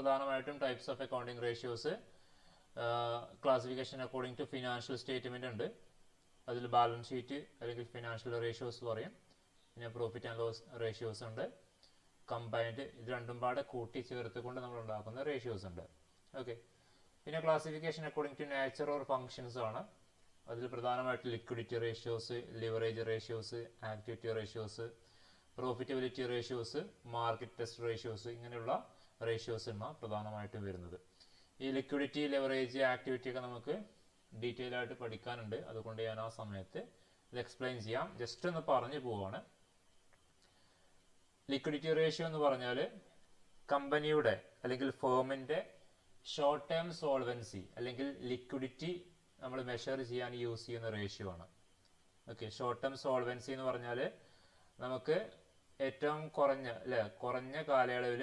പ്രധാനമായിട്ടും types of accounting ratios classification according to financial statement ഉണ്ട്. അതിൽ ബാലൻസ് ഷീറ്റ് അല്ലെങ്കിൽ ഫിനാൻഷ്യൽ റേഷ്യോസ് പറയും. പിന്നെ പ്രോഫിറ്റ് ആൻഡ് ലോസ് റേഷ്യോസ് ഉണ്ട്. കമ്പൈൻഡ്, ഇത് രണ്ടും പാടെ കൂട്ടി ചേർത്തുകൊണ്ട് നമ്മൾ ഉണ്ടാക്കുന്ന റേഷ്യോസ് ഉണ്ട്. ഓക്കെ. പിന്നെ classification according to nature or functions ആണ്. അതിൽ പ്രധാനമായിട്ട് liquidity ratios, leverage ratios, activity ratios, profitability ratios, market test ratios, ഇങ്ങനെയുള്ള റേഷ്യോസ് ആണ് പ്രധാനമായിട്ടും വരുന്നത്. ഈ ലിക്വിഡിറ്റി, ലിവറേജ്, ആക്ടിവിറ്റി ഒക്കെ നമുക്ക് ഡീറ്റെയിൽ ആയിട്ട് പഠിക്കാനുണ്ട്. അതുകൊണ്ട് ഞാൻ ആ സമയത്ത് ഇത് എക്സ്പ്ലെയിൻ ചെയ്യാം. ജസ്റ്റ് ഒന്ന് പറഞ്ഞു പോവാണ്. ലിക്വിഡിറ്റി റേഷ്യോ എന്ന് പറഞ്ഞാൽ കമ്പനിയുടെ അല്ലെങ്കിൽ ഫേമിന്റെ ഷോർട്ട് ടേം സോൾവൻസി അല്ലെങ്കിൽ ലിക്വിഡിറ്റി നമ്മൾ മെഷർ ചെയ്യാൻ യൂസ് ചെയ്യുന്ന റേഷ്യോ ആണ്. ഓക്കെ. ഷോർട്ട് ടേം സോൾവൻസി എന്ന് പറഞ്ഞാൽ നമുക്ക് ഏറ്റവും കുറഞ്ഞ കാലയളവിൽ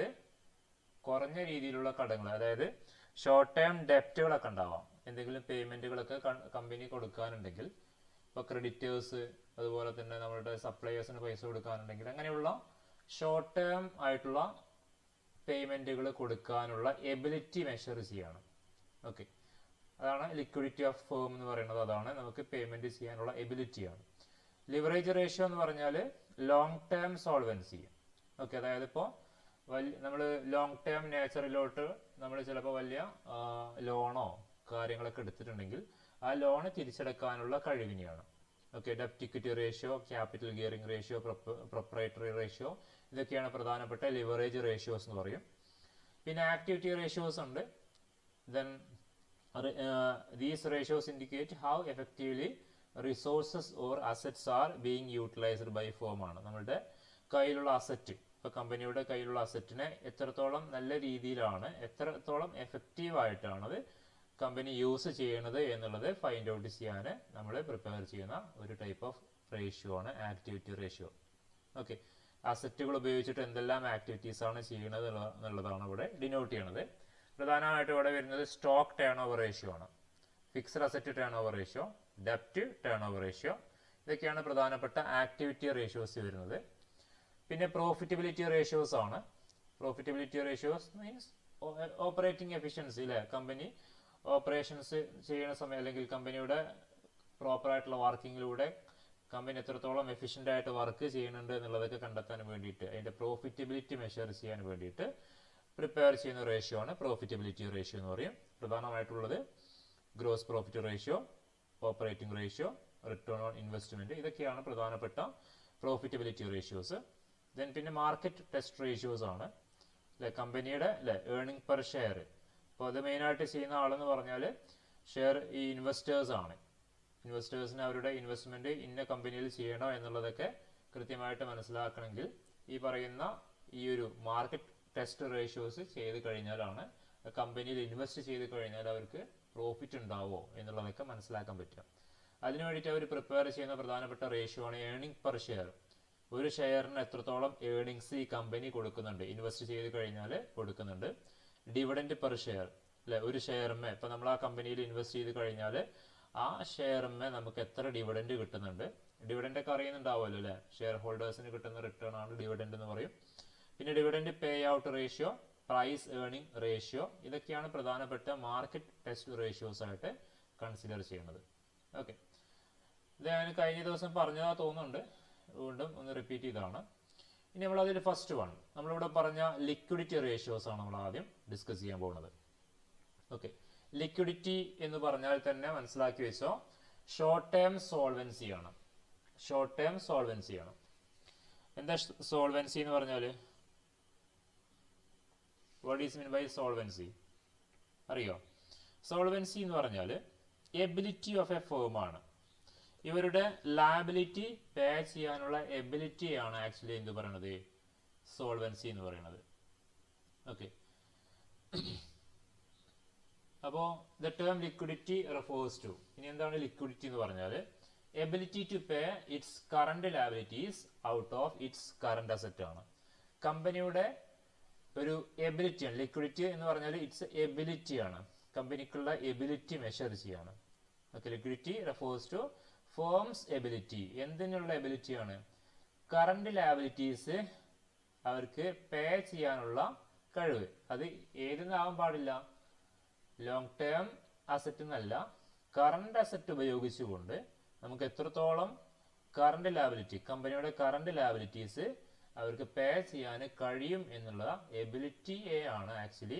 കുറഞ്ഞ രീതിയിലുള്ള കടങ്ങൾ, അതായത് ഷോർട്ട് ടേം ഡെപ്റ്റുകളൊക്കെ ഉണ്ടാവാം. എന്തെങ്കിലും പേയ്മെന്റുകളൊക്കെ കമ്പനി കൊടുക്കാനുണ്ടെങ്കിൽ, ഇപ്പോൾ ക്രെഡിറ്റേഴ്സ്, അതുപോലെ തന്നെ നമ്മളുടെ സപ്ലയേഴ്സിന് പൈസ കൊടുക്കാനുണ്ടെങ്കിൽ, അങ്ങനെയുള്ള ഷോർട്ട് ടേം ആയിട്ടുള്ള പേയ്മെന്റുകൾ കൊടുക്കാനുള്ള എബിലിറ്റി മെഷർ ചെയ്യാണ്. ഓക്കെ. അതാണ് ലിക്വിഡിറ്റി ഓഫ് ഫേം എന്ന് പറയുന്നത്. അതാണ് നമുക്ക് പേയ്മെന്റ് ചെയ്യാനുള്ള എബിലിറ്റിയാണ്. ലിവറേജ് റേഷ്യോ എന്ന് പറഞ്ഞാൽ ലോങ് ടേം സോൾവൻസി. ഓക്കെ. അതായത് ഇപ്പോൾ നമ്മൾ ലോങ് ടേം നേച്ചറിലോട്ട് നമ്മൾ ചിലപ്പോൾ വലിയ ലോണോ കാര്യങ്ങളൊക്കെ എടുത്തിട്ടുണ്ടെങ്കിൽ ആ ലോണ് തിരിച്ചടക്കാനുള്ള കഴിവിനെയാണ്. ഓക്കെ. ഡെപ്റ്റ് equity ratio, capital gearing ratio, proprietary ratio, ഇതൊക്കെയാണ് പ്രധാനപ്പെട്ട ലിവറേജ് റേഷ്യോസ് എന്ന് പറയും. പിന്നെ ആക്ടിവിറ്റി റേഷ്യോസ് ഉണ്ട്. Then these ratios indicate how effectively resources or assets are being utilized by firm ആണ്. നമ്മളുടെ കയ്യിലുള്ള അസറ്റ്, ഇപ്പോൾ കമ്പനിയുടെ കയ്യിലുള്ള അസറ്റിനെ എത്രത്തോളം നല്ല രീതിയിലാണ്, എത്രത്തോളം എഫക്റ്റീവ് ആയിട്ടാണ് അത് കമ്പനി യൂസ് ചെയ്യണത് എന്നുള്ളത് ഫൈൻഡ് ഔട്ട് ചെയ്യാൻ നമ്മൾ പ്രിപ്പയർ ചെയ്യുന്ന ഒരു ടൈപ്പ് ഓഫ് റേഷ്യോ ആണ് ആക്ടിവിറ്റി റേഷ്യോ. ഓക്കെ. അസറ്റുകൾ ഉപയോഗിച്ചിട്ട് എന്തെല്ലാം ആക്ടിവിറ്റീസ് ആണ് ചെയ്യുന്നത് എന്നുള്ളതാണ് ഇവിടെ ഡിനോട്ട് ചെയ്യണത്. പ്രധാനമായിട്ടും ഇവിടെ വരുന്നത് സ്റ്റോക്ക് ടേൺ ഓവർ റേഷ്യോ ആണ്, fixed asset turnover ratio, ഡെപ്റ്റ് ടേൺ ഓവർ റേഷ്യോ, ഇതൊക്കെയാണ് പ്രധാനപ്പെട്ട ആക്ടിവിറ്റി റേഷ്യോസ് വരുന്നത്. പിന്നെ പ്രോഫിറ്റബിലിറ്റി റേഷ്യോസ് ആണ്. Profitability ratios means operating efficiency, അല്ലേ? കമ്പനി ഓപ്പറേഷൻസ് ചെയ്യുന്ന സമയം അല്ലെങ്കിൽ കമ്പനിയുടെ പ്രോപ്പറായിട്ടുള്ള വർക്കിങ്ങിലൂടെ കമ്പനി എത്രത്തോളം എഫിഷ്യൻ്റ് ആയിട്ട് വർക്ക് ചെയ്യുന്നുണ്ട് എന്നുള്ളതൊക്കെ കണ്ടെത്താൻ വേണ്ടിയിട്ട്, അതിൻ്റെ പ്രോഫിറ്റബിലിറ്റി മെഷർ ചെയ്യാൻ വേണ്ടിയിട്ട് പ്രിപ്പയർ ചെയ്യുന്ന റേഷ്യോ ആണ് പ്രോഫിറ്റബിലിറ്റി റേഷ്യോ എന്ന് പറയും. പ്രധാനമായിട്ടുള്ളത് gross profit ratio, operating ratio, return on investment, ഇതൊക്കെയാണ് പ്രധാനപ്പെട്ട പ്രോഫിറ്റബിലിറ്റി റേഷ്യോസ്. ദെൻ പിന്നെ മാർക്കറ്റ് ടെസ്റ്റ് റേഷ്യോസ് ആണ്, അല്ലെ? കമ്പനിയുടെ ഏർണിംഗ് പെർ ഷെയർ. അപ്പോൾ അത് മെയിനായിട്ട് ചെയ്യുന്ന ആളെന്ന് പറഞ്ഞാൽ ഷെയർ ഈ ഇൻവെസ്റ്റേഴ്സ് ആണ്. ഇൻവെസ്റ്റേഴ്സിന് അവരുടെ ഇൻവെസ്റ്റ്മെന്റ് ഇന്ന കമ്പനിയിൽ ചെയ്യണോ എന്നുള്ളതൊക്കെ കൃത്യമായിട്ട് മനസ്സിലാക്കണമെങ്കിൽ ഈ പറയുന്ന ഈ ഒരു മാർക്കറ്റ് ടെസ്റ്റ് റേഷ്യോസ് ചെയ്ത് കഴിഞ്ഞാലാണ് കമ്പനിയിൽ ഇൻവെസ്റ്റ് ചെയ്ത് കഴിഞ്ഞാൽ അവർക്ക് പ്രോഫിറ്റ് ഉണ്ടാവോ എന്നുള്ളതൊക്കെ മനസ്സിലാക്കാൻ പറ്റുക. അതിനു വേണ്ടിയിട്ട് അവർ പ്രിപ്പയർ ചെയ്യുന്ന പ്രധാനപ്പെട്ട റേഷ്യോ ആണ് ഏർണിംഗ് പെർ ഷെയർ. ഒരു ഷെയറിന് എത്രത്തോളം ഏർണിങ്സ് ഈ കമ്പനി കൊടുക്കുന്നുണ്ട്, ഇൻവെസ്റ്റ് ചെയ്ത് കഴിഞ്ഞാൽ കൊടുക്കുന്നുണ്ട്. ഡിവിഡൻഡ് പെർ ഷെയർ, അല്ലെ? ഒരു ഷെയറിന്മേ ഇപ്പം നമ്മൾ ആ കമ്പനിയിൽ ഇൻവെസ്റ്റ് ചെയ്ത് കഴിഞ്ഞാൽ ആ ഷെയറിന്മേ നമുക്ക് എത്ര ഡിവിഡൻഡ് കിട്ടുന്നുണ്ട്. ഡിവിഡൻഡ് ഒക്കെ അറിയുന്നുണ്ടാവുമല്ലോ, അല്ലെ? ഷെയർ ഹോൾഡേഴ്സിന് കിട്ടുന്ന റിട്ടേൺ ആണ് ഡിവിഡൻഡ് എന്ന് പറയും. പിന്നെ dividend pay out ratio, price earning ratio, ഇതൊക്കെയാണ് പ്രധാനപ്പെട്ട മാർക്കറ്റ് ടെസ്റ്റ് റേഷ്യോസ് ആയിട്ട് കൺസിഡർ ചെയ്യുന്നത്. ഓക്കെ. ഇത് ഞാൻ കഴിഞ്ഞ ദിവസം പറഞ്ഞതാ തോന്നുന്നുണ്ട്, വീണ്ടും ഒന്ന് റിപ്പീറ്റ് ചെയ്താണ്. ഇനി നമ്മൾ അതിൽ ഫസ്റ്റ് വൺ നമ്മളിവിടെ പറഞ്ഞ ലിക്വിഡിറ്റി റേഷ്യോസ് ആണ് നമ്മൾ ആദ്യം ഡിസ്കസ് ചെയ്യാൻ പോകുന്നത്. ഓക്കെ. ലിക്വിഡിറ്റി എന്ന് പറഞ്ഞാൽ തന്നെ മനസ്സിലാക്കി വെച്ചോ, ഷോർട്ട് ടേം സോൾവൻസി ആണ്. ഷോർട്ട് ടേം സോൾവൻസി ആണ്. എന്താ സോൾവൻസി എന്ന് പറഞ്ഞാൽ? What is mean by solvency അറിയോ? സോൾവൻസി എന്ന് പറഞ്ഞാൽ എബിലിറ്റി ഓഫ് എ ഫേം ആണ്. ഇവരുടെ ലയബിലിറ്റി പേ ചെയ്യാനുള്ള എബിലിറ്റിയാണ് ആക്ച്വലി എന്ത് പറയണത്, സോൾവൻസി എന്ന് പറയുന്നത്. ഓക്കെ. അപ്പോൾ the term liquidity refers to, ഇനി എന്താണ് ലിക്വിഡിറ്റി എന്ന് പറഞ്ഞാൽ ability to pay its current liabilities out of its current asset ആണ്. കമ്പനിയുടെ ഒരു എബിലിറ്റി ആണ്. ലിക്വിഡിറ്റി എന്ന് പറഞ്ഞാൽ ഇറ്റ്സ് എബിലിറ്റി ആണ്, കമ്പനിക്കുള്ള എബിലിറ്റി മെഷർ ചെയ്യാണ്. Okay. Liquidity refers to firm's ability. എന്തിനുള്ള എബിലിറ്റിയാണ്? കറണ്ട് ലയബിലിറ്റീസ് അവർക്ക് പേ ചെയ്യാനുള്ള കഴിവ്. അത് ഏതെന്നാവാൻ പാടില്ല, ലോങ് ടേം അസറ്റ് എന്നല്ല, കറണ്ട് അസറ്റ് ഉപയോഗിച്ചുകൊണ്ട് നമുക്ക് എത്രത്തോളം കറണ്ട് ലാബിലിറ്റി, കമ്പനിയുടെ കറണ്ട് ലാബിലിറ്റീസ് അവർക്ക് പേ ചെയ്യാൻ കഴിയും എന്നുള്ള എബിലിറ്റിയെ ആണ് ആക്ച്വലി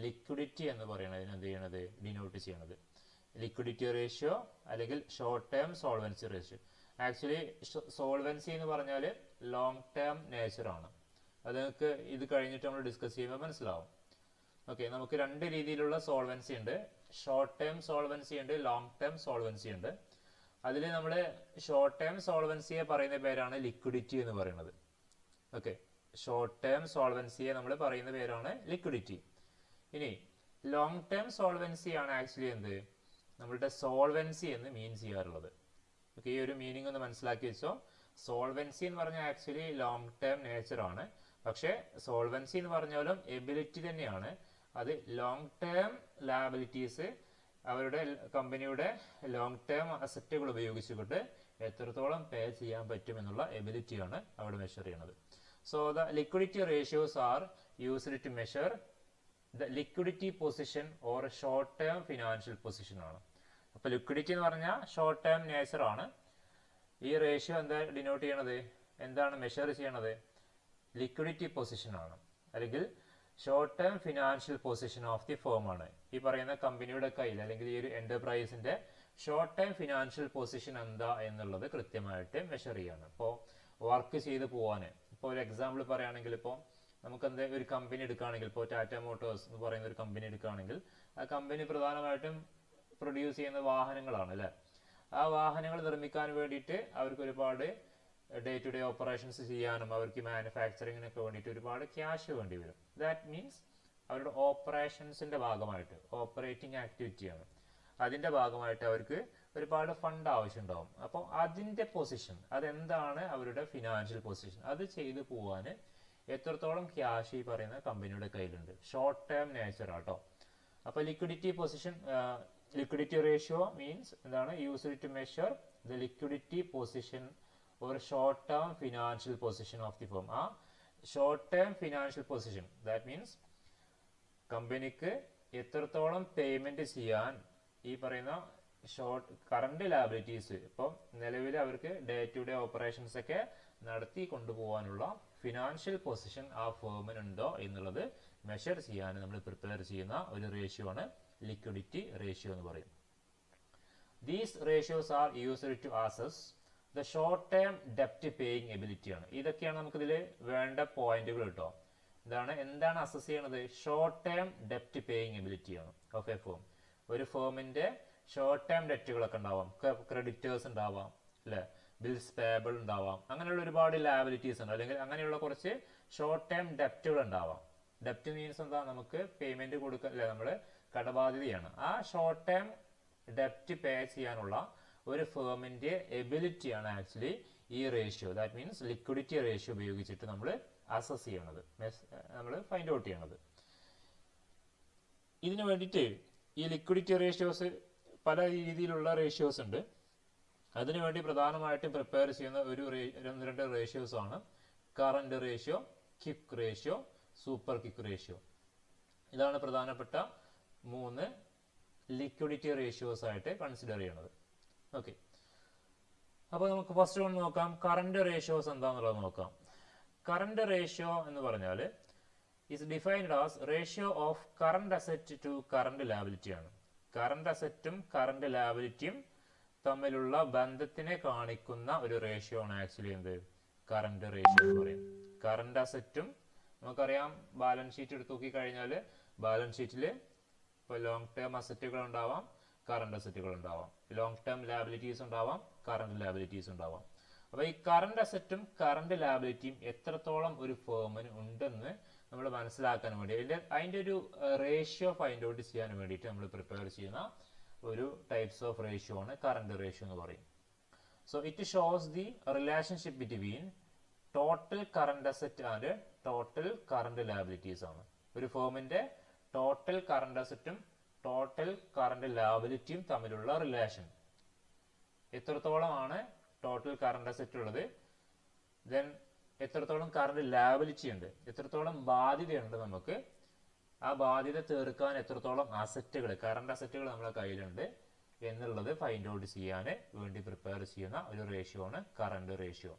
ലിക്വിഡിറ്റി എന്ന് പറയുന്നതിന് എന്ത് ചെയ്യണത്, ഡിനോട്ട് ചെയ്യണത്. ലിക്വിഡിറ്റി റേഷ്യോ അല്ലെങ്കിൽ short term solvency ratio. Actually solvency എന്ന് പറഞ്ഞാൽ ലോങ് ടേം നേച്ചറാണ്. അത് നിങ്ങൾക്ക് ഇത് കഴിഞ്ഞിട്ട് നമ്മൾ ഡിസ്കസ് ചെയ്യുമ്പോൾ മനസ്സിലാവും. ഓക്കെ, നമുക്ക് രണ്ട് രീതിയിലുള്ള സോൾവൻസി ഉണ്ട്. ഷോർട്ട് ടേം സോൾവൻസി ഉണ്ട്, ലോങ് ടേം സോൾവൻസി ഉണ്ട്. അതിൽ നമ്മൾ ഷോർട്ട് ടേം സോൾവൻസിയെ പറയുന്ന പേരാണ് ലിക്വിഡിറ്റി എന്ന് പറയുന്നത്. ഓക്കെ, ഷോർട്ട് ടേം സോൾവൻസിയെ നമ്മൾ പറയുന്ന പേരാണ് ലിക്വിഡിറ്റി. ഇനി ലോങ് ടേം സോൾവൻസി ആണ് ആക്ച്വലി എന്ത്, നമ്മളുടെ സോൾവൻസി എന്ന് മീൻ ചെയ്യാറുള്ളത്. ഓക്കെ, ഈ ഒരു മീനിങ് ഒന്ന് മനസ്സിലാക്കി വെച്ചോ. സോൾവൻസി എന്ന് പറഞ്ഞാൽ ആക്ച്വലി ലോങ് ടേം നേച്ചർ ആണ്. പക്ഷേ സോൾവൻസി എന്ന് പറഞ്ഞാലും എബിലിറ്റി തന്നെയാണ്. അത് ലോങ് ടേം ലാബിലിറ്റീസ് അവരുടെ കമ്പനിയുടെ ലോങ് ടേം അസറ്റുകൾ ഉപയോഗിച്ചുകൊണ്ട് എത്രത്തോളം പേ ചെയ്യാൻ പറ്റും എന്നുള്ള എബിലിറ്റിയാണ് അവിടെ മെഷർ ചെയ്യുന്നത്. So the liquidity ratios are used to measure the liquidity position or short term financial position ആണ്. അപ്പോൾ ലിക്വിഡിറ്റി എന്ന് പറഞ്ഞാൽ ഷോർട്ട് ടേം നേച്ചർ ആണ്. ഈ റേഷ്യോ എന്താ ഡിനോട്ട് ചെയ്യണത്, എന്താണ് മെഷർ ചെയ്യണത്, ലിക്വിഡിറ്റി പൊസിഷൻ ആണ്, അല്ലെങ്കിൽ short term financial position of the firm ആണ്. ഈ പറയുന്ന കമ്പനിയുടെ കയ്യിൽ അല്ലെങ്കിൽ ഈ ഒരു എന്റർപ്രൈസിന്റെ ഷോർട്ട് ടേം ഫിനാൻഷ്യൽ പൊസിഷൻ എന്താ എന്നുള്ളത് കൃത്യമായിട്ട് മെഷർ ചെയ്യാണ്. ഇപ്പോൾ വർക്ക് ചെയ്ത് പോവാന്, ഇപ്പോൾ ഒരു എക്സാമ്പിൾ പറയുകയാണെങ്കിൽ, ഇപ്പോൾ നമുക്ക് എന്താ ഒരു കമ്പനി എടുക്കുകയാണെങ്കിൽ, ഇപ്പോൾ ടാറ്റ മോട്ടോഴ്സ് എന്ന് പറയുന്ന ഒരു കമ്പനി എടുക്കുകയാണെങ്കിൽ, ആ കമ്പനി പ്രധാനമായിട്ടും പ്രൊഡ്യൂസ് ചെയ്യുന്ന വാഹനങ്ങളാണ് അല്ലേ. ആ വാഹനങ്ങൾ നിർമ്മിക്കാൻ വേണ്ടിയിട്ട് അവർക്ക് ഒരുപാട് ഡേ ടു ഡേ ഓപ്പറേഷൻസ് ചെയ്യാനും അവർക്ക് മാനുഫാക്ചറിങ്ങിനൊക്കെ വേണ്ടിയിട്ട് ഒരുപാട് ക്യാഷ് വേണ്ടി വരും. ദാറ്റ് മീൻസ് അവരുടെ ഓപ്പറേഷൻസിന്റെ ഭാഗമായിട്ട്, ഓപ്പറേറ്റിംഗ് ആക്ടിവിറ്റിയാണ്, അതിന്റെ ഭാഗമായിട്ട് അവർക്ക് ഒരുപാട് ഫണ്ട് ആവശ്യമുണ്ടാവും. അപ്പോൾ അതിന്റെ പൊസിഷൻ, അതെന്താണ് അവരുടെ ഫിനാൻഷ്യൽ പൊസിഷൻ, അത് ചെയ്തു പോവാൻ എത്രത്തോളം ക്യാഷ് ഈ പറയുന്ന കമ്പനിയുടെ കയ്യിലുണ്ട്, ഷോർട്ട് ടേം നേച്ചർ ആട്ടോ. അപ്പോൾ liquidity position, liquidity ratio means എന്താണ്, used to measure the liquidity position or short term financial position of the firm. ആ short term financial position, that means കമ്പനിക്ക് എത്രത്തോളം പേയ്മെന്റ് ചെയ്യാൻ ഈ പറയുന്ന കറണ്ട് ലാബിലിറ്റീസ്, ഇപ്പം നിലവിൽ അവർക്ക് ഡേ ടു ഡേ ഓപ്പറേഷൻസ് ഒക്കെ നടത്തി കൊണ്ടുപോകാനുള്ള ഫിനാൻഷ്യൽ പൊസിഷൻ ആ ഫേമിനുണ്ടോ എന്നുള്ളത് മെഷർ ചെയ്യാൻ നമ്മൾ പ്രിപ്പയർ ചെയ്യുന്ന ഒരു റേഷ്യോ ആണ് ലിക്വിഡിറ്റി റേഷ്യോ എന്ന് പറയും. These ratios are used to assess the short term ഡെപ്റ്റ് പേയിങ് എബിലിറ്റി ആണ്. ഇതൊക്കെയാണ് നമുക്കിതിൽ വേണ്ട പോയിന്റുകൾ കേട്ടോ. എന്താണ് അസസ് ചെയ്യണത്, ഷോർട്ട് ടേം ഡെപ്റ്റ് പേയിങ് എബിലിറ്റി ആണ് ഓഫ് എ ഫേം. ഒരു ഫേമിന്റെ ഷോർട്ട് ടേം ഡെറ്റുകളൊക്കെ ഉണ്ടാവാം, ക്രെഡിറ്റേഴ്സ് ഉണ്ടാവാം അല്ലെ, ബിൽസ് പേബിൾ ഉണ്ടാവാം, അങ്ങനെയുള്ള ഒരുപാട് ലാബിലിറ്റീസ് ഉണ്ട്, അല്ലെങ്കിൽ അങ്ങനെയുള്ള കുറച്ച് ഷോർട്ട് ടേം ഡെപ്റ്റുകൾ ഉണ്ടാവാം. ഡെപ്റ്റ് മീൻസ് എന്താ, നമുക്ക് പേയ്മെന്റ് കൊടുക്കുക അല്ലെ, നമ്മുടെ കടബാധ്യതയാണ്. ആ ഷോർട്ട് ടേം ഡെപ്റ്റ് പേ ചെയ്യാനുള്ള ഒരു ഫേമിന്റെ എബിലിറ്റിയാണ് ആക്ച്വലി ഈ ratio, that means liquidity ratio ഉപയോഗിച്ചിട്ട് നമ്മൾ അസസ് ചെയ്യണത്, നമ്മൾ ഫൈൻഡ് ഔട്ട് ചെയ്യണത്. ഇതിനു വേണ്ടിയിട്ട് ഈ ലിക്വിഡിറ്റി റേഷ്യോസ് പല രീതിയിലുള്ള റേഷ്യോസ് ഉണ്ട്. അതിനുവേണ്ടി പ്രധാനമായിട്ടും പ്രിപ്പയർ ചെയ്യുന്ന രണ്ട് റേഷ്യോസ് ആണ് current ratio, quick ratio, super quick ratio. ഇതാണ് പ്രധാനപ്പെട്ട 3 ലിക്വിഡിറ്റി റേഷ്യോസ് ആയിട്ട് കൺസിഡർ ചെയ്യണത്. ഓക്കെ, അപ്പോൾ നമുക്ക് ഫസ്റ്റ് വൺ നോക്കാം, കറന്റ് റേഷ്യോസ് എന്താണെന്നുള്ളത് നോക്കാം. കറന്റ് റേഷ്യോ എന്ന് പറഞ്ഞാൽ is defined as ratio of current asset to current liability ആണ്. കറന്റ് അസറ്റും കറന്റ് ലാബിലിറ്റിയും തമ്മിലുള്ള ബന്ധത്തിനെ കാണിക്കുന്ന ഒരു റേഷ്യോ ആണ് ആക്ച്വലി എന്ത്, കറന്റ് റേഷ്യോ എന്ന് പറയും. കറന്റ് അസറ്റും നമുക്കറിയാം, ബാലൻസ് ഷീറ്റ് എടുത്ത് നോക്കി കഴിഞ്ഞാൽ ബാലൻസ് ഷീറ്റിൽ ഇപ്പോൾ ലോങ് ടേം അസറ്റുകൾ ഉണ്ടാവാം, കറന്റ് അസറ്റുകൾ ഉണ്ടാവാം, ലോങ് ടേം ലാബിലിറ്റീസ് ഉണ്ടാവാം, കറന്റ് ലാബിലിറ്റീസ് ഉണ്ടാവാം. അപ്പോൾ ഈ കറന്റ് അസറ്റും കറന്റ് ലാബിലിറ്റിയും എത്രത്തോളം ഒരു ഫേമിന് ഉണ്ടെന്ന് നമ്മൾ മനസ്സിലാക്കാൻ വേണ്ടി അതിന്റെ ഒരു റേഷ്യോ ഫൈൻഡ് ഔട്ട് ചെയ്യാൻ വേണ്ടിയിട്ട് നമ്മൾ പ്രിപ്പയർ ചെയ്യുന്ന ഒരു ടൈപ്സ് ഓഫ് റേഷ്യോ ആണ് കറന്റ് റേഷ്യോ എന്ന് പറയും. So it shows the relationship between total current asset and total current liabilities ആണ്. ഒരു ഫേമിന്റെ ടോട്ടൽ കറന്റ് അസറ്റും ടോട്ടൽ കറന്റ് ലാബിലിറ്റിയും തമ്മിലുള്ള റിലേഷൻ, എത്രത്തോളമാണ് ടോട്ടൽ കറന്റ് അസറ്റ് ഉള്ളത്, ദെൻ എത്രത്തോളം കറന്റ് ലാബിലിറ്റി ഉണ്ട്, എത്രത്തോളം ബാധ്യതയുണ്ട് നമുക്ക് ആ ബാധ്യത തീർക്കാൻ എത്രത്തോളം അസറ്റുകൾ, കറണ്ട് അസറ്റുകൾ നമ്മളെ കയ്യിലുണ്ട് എന്നുള്ളത് ഫൈൻഡ് ഔട്ട് ചെയ്യാൻ വേണ്ടി പ്രിപ്പയർ ചെയ്യുന്ന ഒരു റേഷ്യോ ആണ് current ratio.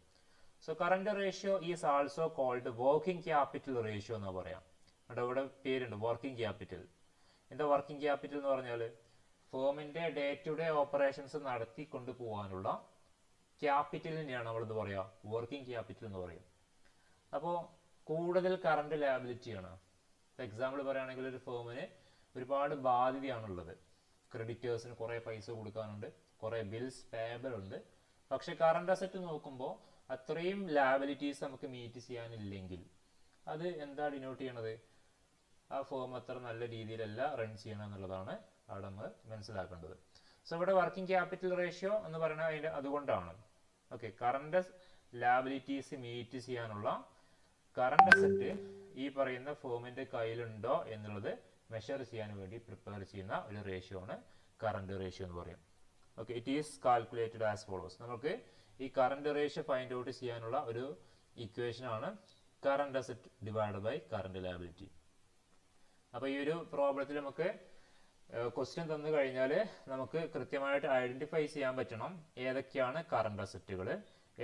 So current ratio is also cold working capital ratio എന്ന് പറയാം. ഇവിടെ പേരുണ്ട് വർക്കിംഗ് ക്യാപിറ്റൽ. എന്താ വർക്കിംഗ് ക്യാപിറ്റൽ എന്ന് പറഞ്ഞാൽ ഫേമിന്റെ ഡേ ടു ഡേ ഓപ്പറേഷൻസ് നടത്തിക്കൊണ്ട് പോകാനുള്ള ക്യാപിറ്റലിനെയാണ് നമ്മൾ എന്ത് പറയുക, വർക്കിംഗ് ക്യാപിറ്റൽ എന്ന് പറയും. അപ്പോൾ കൂടുതൽ കറണ്ട് ലയബിലിറ്റിയാണ്. എക്സാമ്പിൾ പറയുകയാണെങ്കിൽ ഒരു ഫേമിന് ഒരുപാട് ബാധ്യതയാണുള്ളത്. ക്രെഡിറ്റേഴ്സിന് കുറേ പൈസ കൊടുക്കാനുണ്ട്, കുറേ ബിൽസ് പേബിൾ ഉണ്ട്. പക്ഷെ കറണ്ട് അസറ്റ് നോക്കുമ്പോൾ അത്രയും ലയബിലിറ്റീസ് നമുക്ക് മീറ്റ് ചെയ്യാനില്ലെങ്കിൽ അത് എന്താ ഡിനോട്ട് ചെയ്യണത്, ആ ഫേം അത്ര നല്ല രീതിയിലല്ല റൺ ചെയ്യണം എന്നുള്ളതാണ് അവിടെ നമ്മൾ മനസ്സിലാക്കേണ്ടത്. സോ ഇവിടെ വർക്കിംഗ് ക്യാപിറ്റൽ റേഷ്യോ എന്ന് പറയുന്നത് അതിൻ്റെ അതുകൊണ്ടാണ്. ഓക്കെ, കറണ്ട് ലയബിലിറ്റീസ് മീറ്റ് ചെയ്യാനുള്ള കറണ്ട് അസറ്റ് ഈ പറയുന്ന ഫേമിന്റെ കയ്യിലുണ്ടോ എന്നുള്ളത് മെഷർ ചെയ്യാൻ വേണ്ടി പ്രിപ്പയർ ചെയ്യുന്ന ഒരു റേഷ്യോ ആണ് കറണ്ട് റേഷ്യോ എന്ന് പറയും. Okay, it is calculated as follows. നമുക്ക് ഈ കറണ്ട് റേഷ്യോ ഫൈൻഡ് ഔട്ട് ചെയ്യാനുള്ള ഒരു ഇക്വേഷൻ ആണ് current asset divide by current liability. അപ്പോൾ ഈ ഒരു പ്രോബ്ലത്തിൽ നമുക്ക് ക്വസ്റ്റ്യൻ തന്നു കഴിഞ്ഞാൽ നമുക്ക് കൃത്യമായിട്ട് ഐഡന്റിഫൈ ചെയ്യാൻ പറ്റണം ഏതൊക്കെയാണ് കറണ്ട് അസറ്റുകൾ,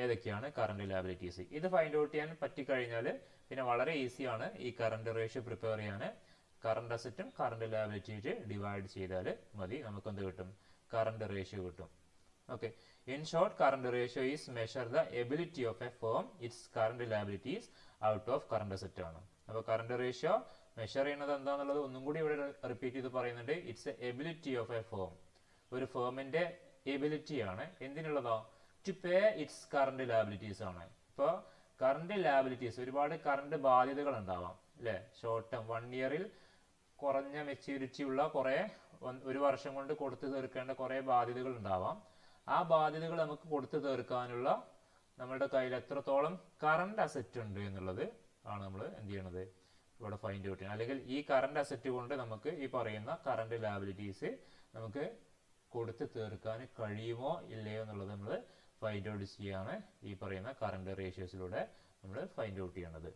ഏതൊക്കെയാണ് കറണ്ട് ലയബിലിറ്റീസ്. ഇത് ഫൈൻഡ് ഔട്ട് ചെയ്യാൻ പറ്റിക്കഴിഞ്ഞാൽ പിന്നെ വളരെ ഈസിയാണ് ഈ കറണ്ട് റേഷ്യോ പ്രിപ്പയർ ചെയ്യാൻ. കറണ്ട് അസറ്റും കറണ്ട് ലയബിലിറ്റിയിട്ട് ഡിവൈഡ് ചെയ്താൽ മതി, നമുക്ക് എന്ത് കിട്ടും, കറണ്ട് റേഷ്യോ കിട്ടും. Okay, in short current ratio is measure the ability of a firm it's current liabilities out of current asset ആണ്. അപ്പോൾ കറണ്ട് റേഷ്യോ മെഷർ ചെയ്യുന്നത് എന്താണെന്നുള്ളത് ഒന്നും കൂടി ഇവിടെ റിപ്പീറ്റ് ചെയ്ത് പറയുന്നുണ്ട്. It's a ability of a firm, ഒരു ഫേമിന്റെ എബിലിറ്റി ആണ്. എന്തിനുള്ളതോ, to pay its current liabilities ആണ്. ഇപ്പോൾ കറണ്ട് ലയബിലിറ്റീസ് ഒരുപാട് കറണ്ട് ബാധ്യതകൾ ഉണ്ടാവാം അല്ലേ. ഷോർട്ട് ടേം 1 ഇയറിൽ കുറഞ്ഞ മെച്യൂരിറ്റി ഉള്ള കുറേ, ഒരു വർഷം കൊണ്ട് കൊടുത്തു തീർക്കേണ്ട കുറേ ബാധ്യതകൾ ഉണ്ടാവാം. ആ ബാധ്യതകൾ നമുക്ക് കൊടുത്തു തീർക്കാനുള്ള നമ്മുടെ കയ്യിൽ എത്രത്തോളം കറണ്ട് അസറ്റ് ഉണ്ട് എന്നുള്ളത് ആണ് നമ്മൾ എന്ത് ചെയ്യണത്, ഇവിടെ ഫൈൻഡ് ഔട്ട് ചെയ്യണം. അല്ലെങ്കിൽ ഈ കറണ്ട് അസറ്റ് കൊണ്ട് നമുക്ക് ഈ പറയുന്ന കറണ്ട് ലയബിലിറ്റീസ് നമുക്ക് കൊടുത്തു തീർക്കാൻ കഴിയുമോ ഇല്ലയോ എന്നുള്ളത് നമ്മൾ ഫൈൻഡ് ഔട്ട് ചെയ്യാണ് ഈ പറയുന്ന കറണ്ട് റേഷ്യോസിലൂടെ നമ്മൾ ഫൈൻഡ് ഔട്ട് ചെയ്യണത്.